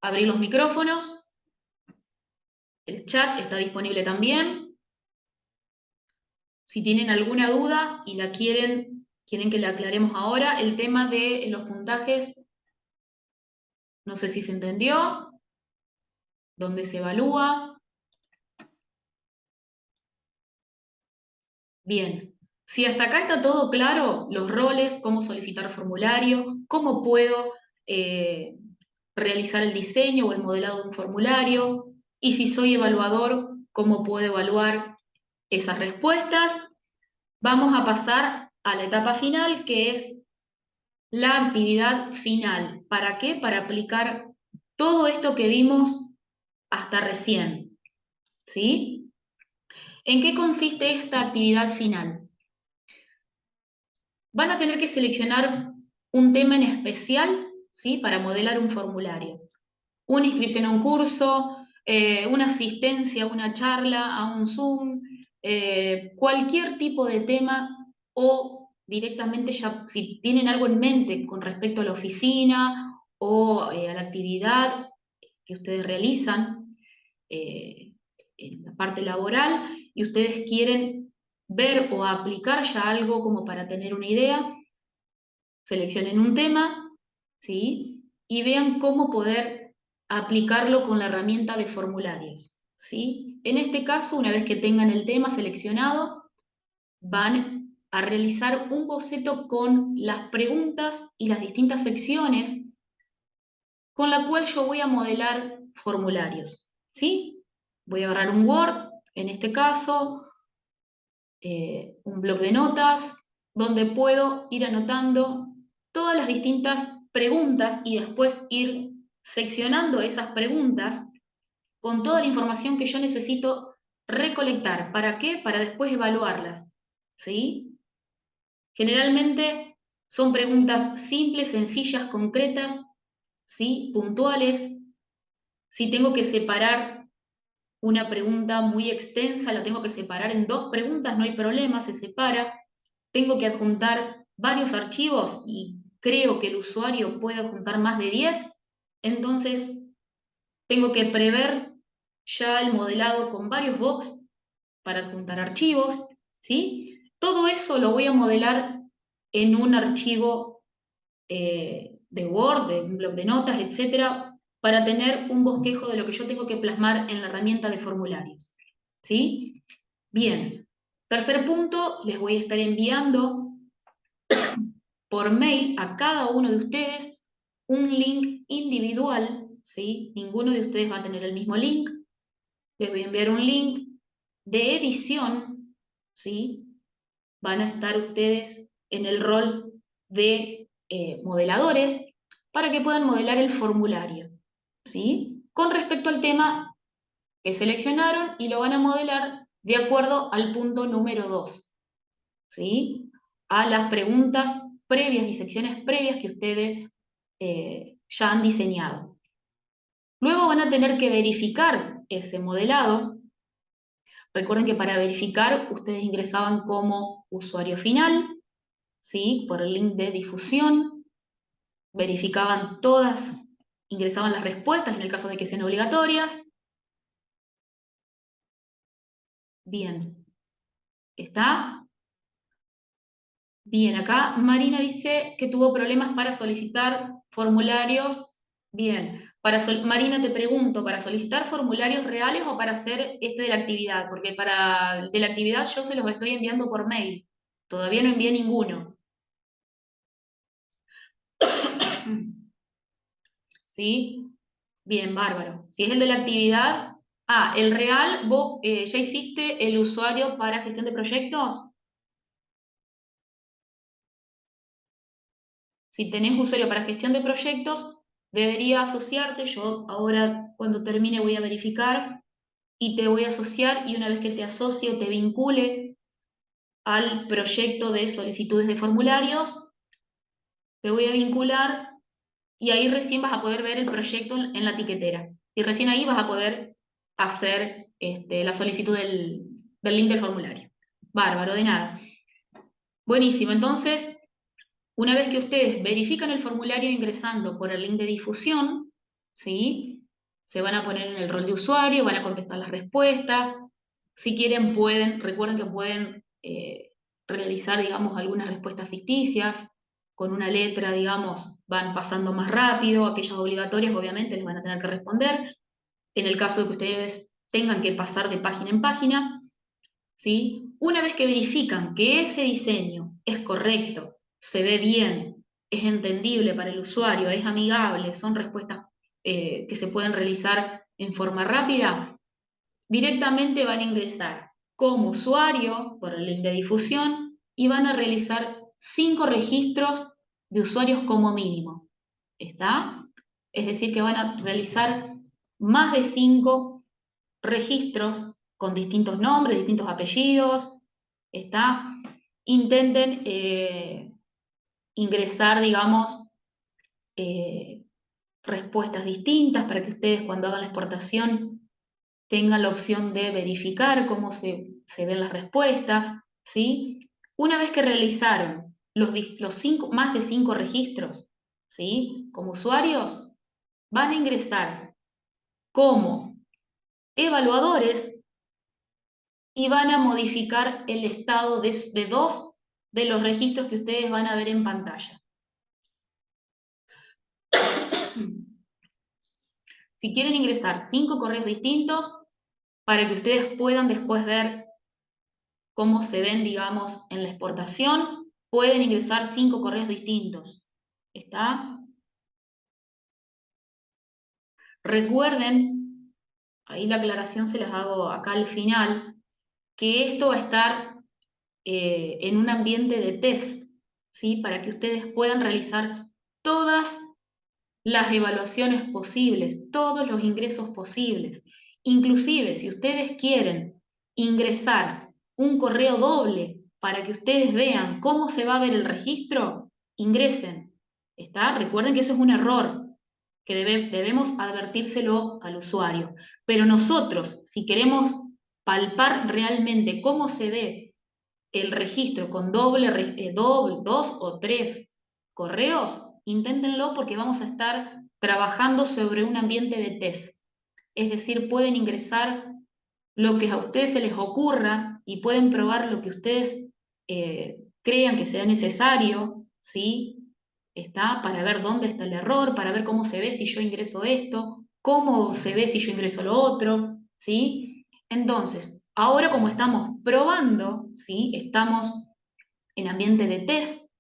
abrir los micrófonos. El chat está disponible también. Si tienen alguna duda y la quieren que la aclaremos ahora, el tema de los puntajes, no sé si se entendió, dónde se evalúa. Bien, si hasta acá está todo claro, los roles, cómo solicitar formulario, cómo puedo realizar el diseño o el modelado de un formulario, y si soy evaluador, cómo puedo evaluar esas respuestas, vamos a pasar a la etapa final, que es la actividad final. ¿Para qué? Para aplicar todo esto que vimos hasta recién. ¿Sí? ¿En qué consiste esta actividad final? Van a tener que seleccionar un tema en especial, ¿sí? Para modelar un formulario. Una inscripción a un curso, una asistencia a una charla, a un Zoom, cualquier tipo de tema, o directamente ya si tienen algo en mente con respecto a la oficina o a la actividad que ustedes realizan en la parte laboral y ustedes quieren ver o aplicar ya algo como para tener una idea, seleccionen un tema, ¿sí? Y vean cómo poder aplicarlo con la herramienta de formularios, ¿sí? En este caso, una vez que tengan el tema seleccionado, van a realizar un boceto con las preguntas y las distintas secciones con la cual yo voy a modelar formularios, ¿sí? Voy a agarrar un Word, en este caso, un bloc de notas, donde puedo ir anotando todas las distintas preguntas y después ir seccionando esas preguntas con toda la información que yo necesito recolectar. ¿Para qué? Para después evaluarlas, ¿sí? Generalmente son preguntas simples, sencillas, concretas, ¿sí? Puntuales. Si tengo que separar una pregunta muy extensa, la tengo que separar en dos preguntas, no hay problema, se separa. Tengo que adjuntar varios archivos y creo que el usuario puede adjuntar más de 10, entonces tengo que prever ya el modelado con varios box para adjuntar archivos, ¿sí? Todo eso lo voy a modelar en un archivo de Word, de un bloc de notas, etcétera, para tener un bosquejo de lo que yo tengo que plasmar en la herramienta de formularios, ¿sí? Bien, tercer punto, les voy a estar enviando por mail a cada uno de ustedes un link individual, ¿sí? Ninguno de ustedes va a tener el mismo link. Les voy a enviar un link de edición, ¿sí? Van a estar ustedes en el rol de modeladores para que puedan modelar el formulario, ¿sí? Con respecto al tema que seleccionaron y lo van a modelar de acuerdo al punto número 2, ¿sí? A las preguntas previas y secciones previas que ustedes ya han diseñado. Luego van a tener que verificar ese modelado. Recuerden que para verificar ustedes ingresaban como usuario final, ¿sí? Por el link de difusión, verificaban todas, ingresaban las respuestas en el caso de que sean obligatorias. Bien, ¿está? Bien, acá Marina dice que tuvo problemas para solicitar formularios. Bien, Marina, te pregunto, ¿para solicitar formularios reales o para hacer este de la actividad? Porque para el de la actividad yo se los estoy enviando por mail. Todavía no envié ninguno. ¿Sí? Bien, bárbaro. Si es el de la actividad, el real, vos ya hiciste el usuario para gestión de proyectos. Si tenés usuario para gestión de proyectos, debería asociarte. Yo ahora, cuando termine, voy a verificar y te voy a asociar, y una vez que te asocio, te vincule al proyecto de solicitudes de formularios, te voy a vincular y ahí recién vas a poder ver el proyecto en la tiquetera. Y recién ahí vas a poder hacer la solicitud del link del formulario. Bárbaro, de nada. Buenísimo, entonces, una vez que ustedes verifican el formulario ingresando por el link de difusión, ¿sí? Se van a poner en el rol de usuario, van a contestar las respuestas. Si quieren, recuerden que pueden realizar, digamos, algunas respuestas ficticias. Con una letra, digamos, van pasando más rápido. Aquellas obligatorias, obviamente, les van a tener que responder. En el caso de que ustedes tengan que pasar de página en página, ¿sí? Una vez que verifican que ese diseño es correcto, se ve bien, es entendible para el usuario, es amigable, son respuestas que se pueden realizar en forma rápida, directamente van a ingresar como usuario por el link de difusión y van a realizar 5 registros de usuarios como mínimo. ¿Está? Es decir, que van a realizar más de 5 registros con distintos nombres, distintos apellidos. ¿Está? Intenten ingresar, digamos, respuestas distintas para que ustedes cuando hagan la exportación tengan la opción de verificar cómo se ven las respuestas, ¿sí? Una vez que realizaron más de 5 registros, ¿sí? Como usuarios, van a ingresar como evaluadores y van a modificar el estado de 2 de los registros que ustedes van a ver en pantalla. Si quieren ingresar 5 correos distintos para que ustedes puedan después ver cómo se ven, digamos, en la exportación, pueden ingresar 5 correos distintos. ¿Está? Recuerden, ahí la aclaración se las hago acá al final, que esto va a estar en un ambiente de test, ¿sí? Para que ustedes puedan realizar todas las evaluaciones posibles, todos los ingresos posibles. Inclusive, si ustedes quieren ingresar un correo doble para que ustedes vean cómo se va a ver el registro, ingresen. ¿Está? Recuerden que eso es un error, que debemos advertírselo al usuario. Pero nosotros, si queremos palpar realmente cómo se ve el registro con doble, 2 o 3 correos, inténtenlo porque vamos a estar trabajando sobre un ambiente de test. Es decir, pueden ingresar lo que a ustedes se les ocurra y pueden probar lo que ustedes crean que sea necesario, ¿sí? Está para ver dónde está el error, para ver cómo se ve si yo ingreso esto, cómo se ve si yo ingreso lo otro, ¿sí? Entonces, ahora como estamos probando, ¿sí? Estamos en ambiente de test,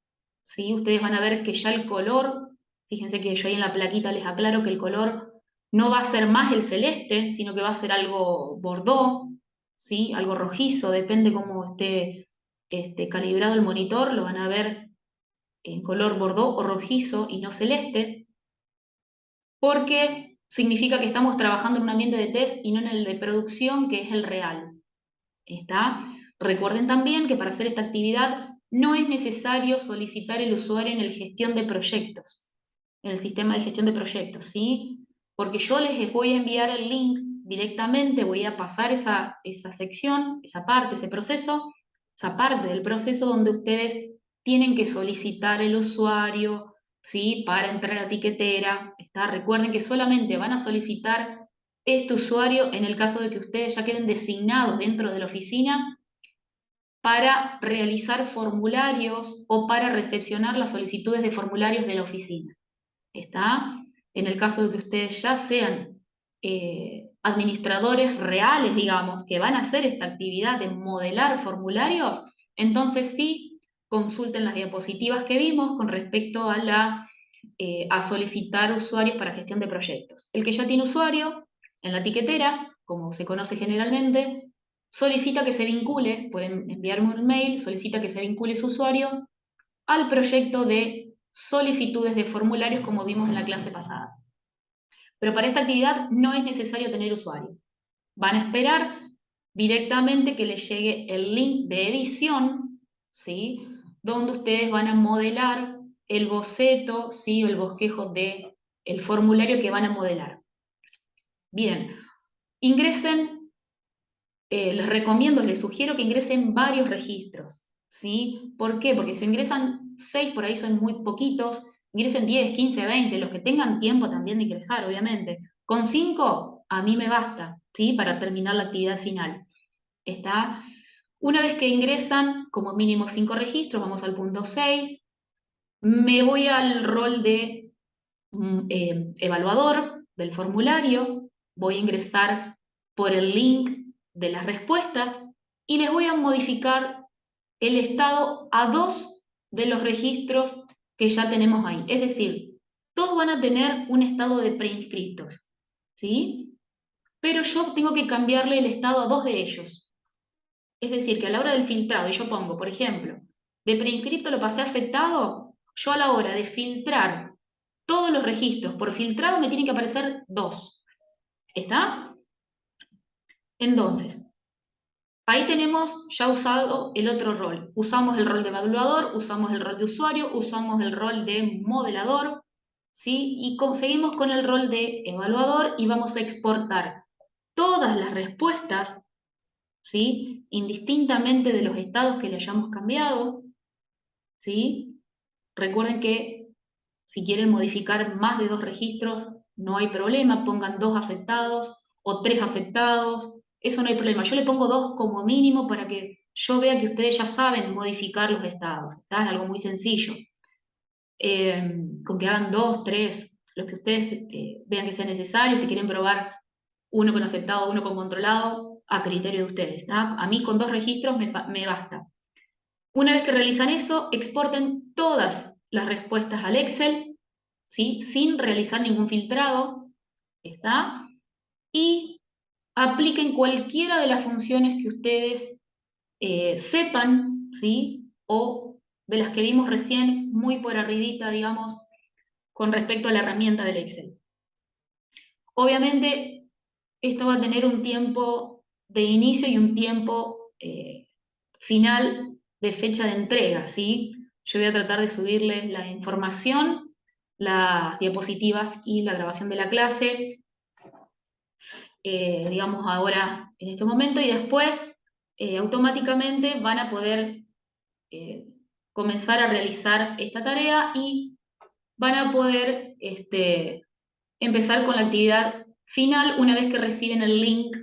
¿sí? Ustedes van a ver que ya el color, fíjense que yo ahí en la plaquita les aclaro que el color no va a ser más el celeste, sino que va a ser algo bordó, ¿sí? Algo rojizo, depende cómo esté calibrado el monitor, lo van a ver en color bordó o rojizo y no celeste, porque significa que estamos trabajando en un ambiente de test y no en el de producción, que es el real. ¿Está? Recuerden también que para hacer esta actividad no es necesario solicitar el usuario en el gestión de proyectos, en el sistema de gestión de proyectos, ¿sí? Porque yo les voy a enviar el link directamente, voy a pasar esa sección, esa parte, ese proceso, esa parte del proceso donde ustedes tienen que solicitar el usuario, ¿sí? Para entrar a tiquetera, ¿está? Recuerden que solamente van a solicitar este usuario en el caso de que ustedes ya queden designados dentro de la oficina para realizar formularios o para recepcionar las solicitudes de formularios de la oficina. ¿Está? En el caso de que ustedes ya sean administradores reales, digamos, que van a hacer esta actividad de modelar formularios, entonces sí, consulten las diapositivas que vimos con respecto a solicitar usuarios para gestión de proyectos. El que ya tiene usuario en la tiquetera, como se conoce generalmente, solicita que se vincule, pueden enviarme un mail, solicita que se vincule su usuario al proyecto de solicitudes de formularios como vimos en la clase pasada. Pero para esta actividad no es necesario tener usuario. Van a esperar directamente que les llegue el link de edición, ¿sí? Donde ustedes van a modelar el boceto, ¿sí? O el bosquejo de el formulario que van a modelar. Bien, ingresen, les recomiendo, les sugiero que ingresen varios registros, ¿sí? ¿Por qué? Porque si ingresan 6, por ahí son muy poquitos, ingresen 10, 15, 20, los que tengan tiempo también de ingresar, obviamente. Con 5, a mí me basta, ¿sí? Para terminar la actividad final. ¿Está? Una vez que ingresan como mínimo 5 registros, vamos al punto 6, me voy al rol de evaluador del formulario, voy a ingresar por el link de las respuestas y les voy a modificar el estado a 2 de los registros que ya tenemos ahí. Es decir, todos van a tener un estado de preinscriptos, ¿sí? Pero yo tengo que cambiarle el estado a 2 de ellos. Es decir, que a la hora del filtrado, y yo pongo, por ejemplo, de preinscripto lo pasé a aceptado, yo a la hora de filtrar todos los registros por filtrado me tienen que aparecer 2. ¿Está? Entonces, ahí tenemos ya usado el otro rol. Usamos el rol de evaluador, usamos el rol de usuario, usamos el rol de modelador, ¿sí? Y seguimos con el rol de evaluador y vamos a exportar todas las respuestas, ¿sí? Indistintamente de los estados que le hayamos cambiado, ¿sí? Recuerden que si quieren modificar más de 2 registros, no hay problema, pongan 2 aceptados o 3 aceptados, eso no hay problema. Yo le pongo 2 como mínimo para que yo vea que ustedes ya saben modificar los estados, ¿está? Es algo muy sencillo. Con que hagan 2, 3, los que ustedes vean que sea necesario, si quieren probar uno con aceptado, uno con controlado, a criterio de ustedes, ¿está? A mí con 2 registros me basta. Una vez que realizan eso, exporten todas las respuestas al Excel, ¿sí? Sin realizar ningún filtrado, ¿está? Y apliquen cualquiera de las funciones que ustedes sepan, ¿sí? O de las que vimos recién, muy por arribita, digamos, con respecto a la herramienta del Excel. Obviamente, esto va a tener un tiempo de inicio y un tiempo final de fecha de entrega, ¿sí? Yo voy a tratar de subirles la información, las diapositivas y la grabación de la clase, digamos ahora en este momento, y después automáticamente van a poder eh, comenzar a realizar esta tarea y van a poder empezar con la actividad final una vez que reciben el link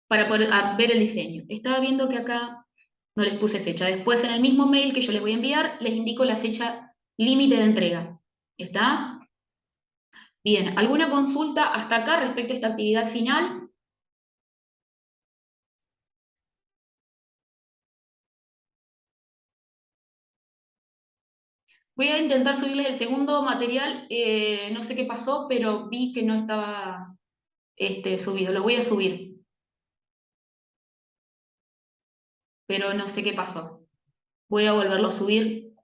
para poder ver el diseño. Estaba viendo que acá no les puse fecha. Después en el mismo mail que yo les voy a enviar, les indico la fecha límite de entrega. ¿Está? Bien, ¿alguna consulta hasta acá respecto a esta actividad final? Voy a intentar subirles el segundo material, no sé qué pasó, pero vi que no estaba subido. Lo voy a subir, pero no sé qué pasó. Voy a volverlo a subir.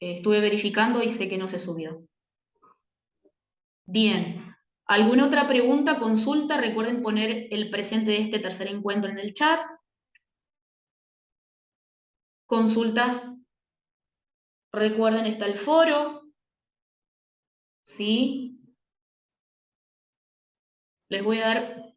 Estuve verificando y sé que no se subió. Bien, ¿alguna otra pregunta, consulta? Recuerden poner el presente de este tercer encuentro en el chat. Consultas, recuerden, está el foro, ¿sí? Les voy a dar...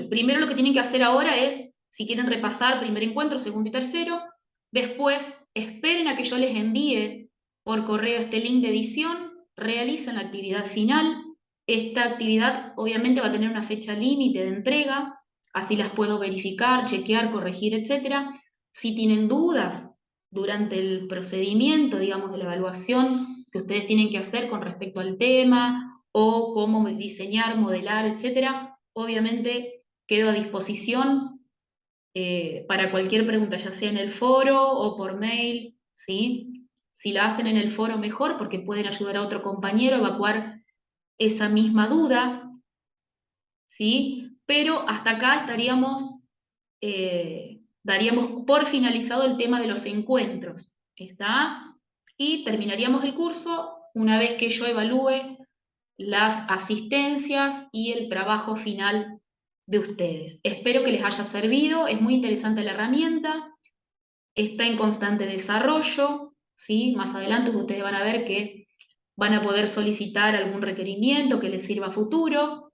primero lo que tienen que hacer ahora es, si quieren repasar primer encuentro, segundo y tercero, después esperen a que yo les envíe por correo este link de edición, realicen la actividad final. Esta actividad obviamente va a tener una fecha límite de entrega, así las puedo verificar, chequear, corregir, etc. Si tienen dudas durante el procedimiento, digamos, de la evaluación que ustedes tienen que hacer con respecto al tema o cómo diseñar, modelar, etc., obviamente quedo a disposición para cualquier pregunta, ya sea en el foro o por mail, ¿sí? Si la hacen en el foro, mejor, porque pueden ayudar a otro compañero a evacuar esa misma duda, ¿sí? Pero hasta acá daríamos por finalizado el tema de los encuentros, ¿está? Y terminaríamos el curso una vez que yo evalúe las asistencias y el trabajo final de ustedes. Espero que les haya servido, es muy interesante la herramienta, está en constante desarrollo, ¿sí? Más adelante ustedes van a ver que van a poder solicitar algún requerimiento que les sirva a futuro.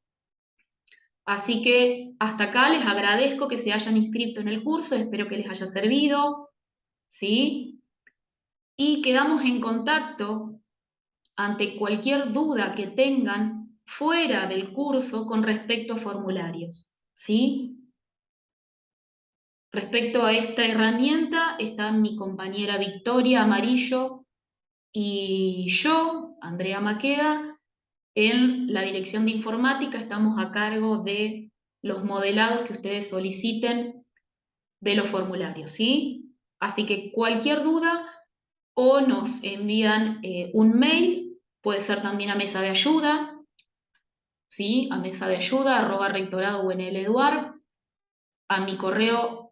Así que hasta acá les agradezco que se hayan inscrito en el curso, espero que les haya servido, ¿sí? Y quedamos en contacto ante cualquier duda que tengan fuera del curso con respecto a formularios, ¿sí? Respecto a esta herramienta, está mi compañera Victoria Amarillo y yo, Andrea Maqueda, en la dirección de informática estamos a cargo de los modelados que ustedes soliciten de los formularios, ¿sí? Así que cualquier duda o nos envían un mail, puede ser también a mesa de ayuda, ¿sí? A mesa de ayuda, @rectorado.unl.edu.ar, a mi correo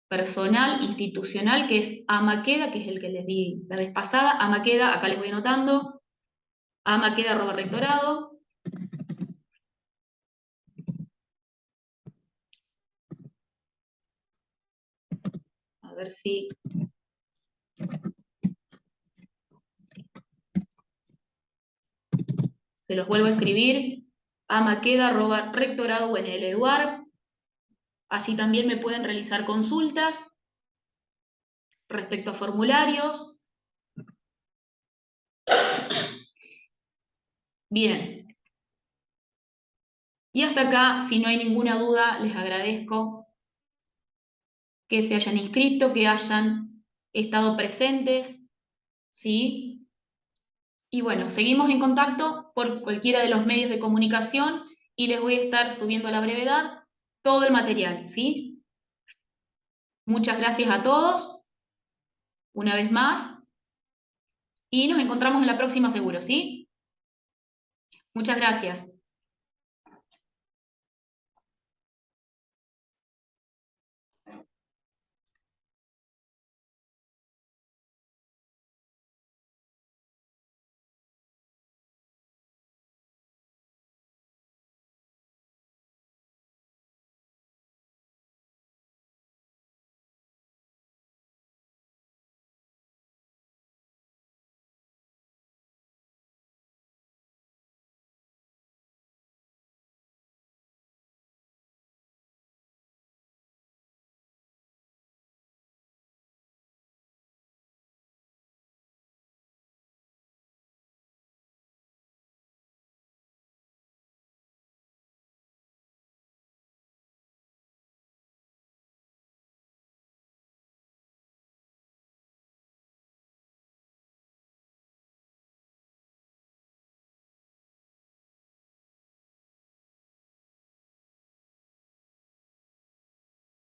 personal, institucional, que es amaqueda, que es el que les di la vez pasada, amaqueda, acá les voy anotando, amaqueda@rectorado. A ver si... Se los vuelvo a escribir, amaqueda@rectorado.unl.edu.ar. Allí también me pueden realizar consultas respecto a formularios. Bien. Y hasta acá, si no hay ninguna duda, les agradezco que se hayan inscrito, que hayan estado presentes, ¿sí? Y bueno, seguimos en contacto por cualquiera de los medios de comunicación y les voy a estar subiendo a la brevedad todo el material, ¿sí? Muchas gracias a todos, una vez más, y nos encontramos en la próxima seguro, ¿sí? Muchas gracias.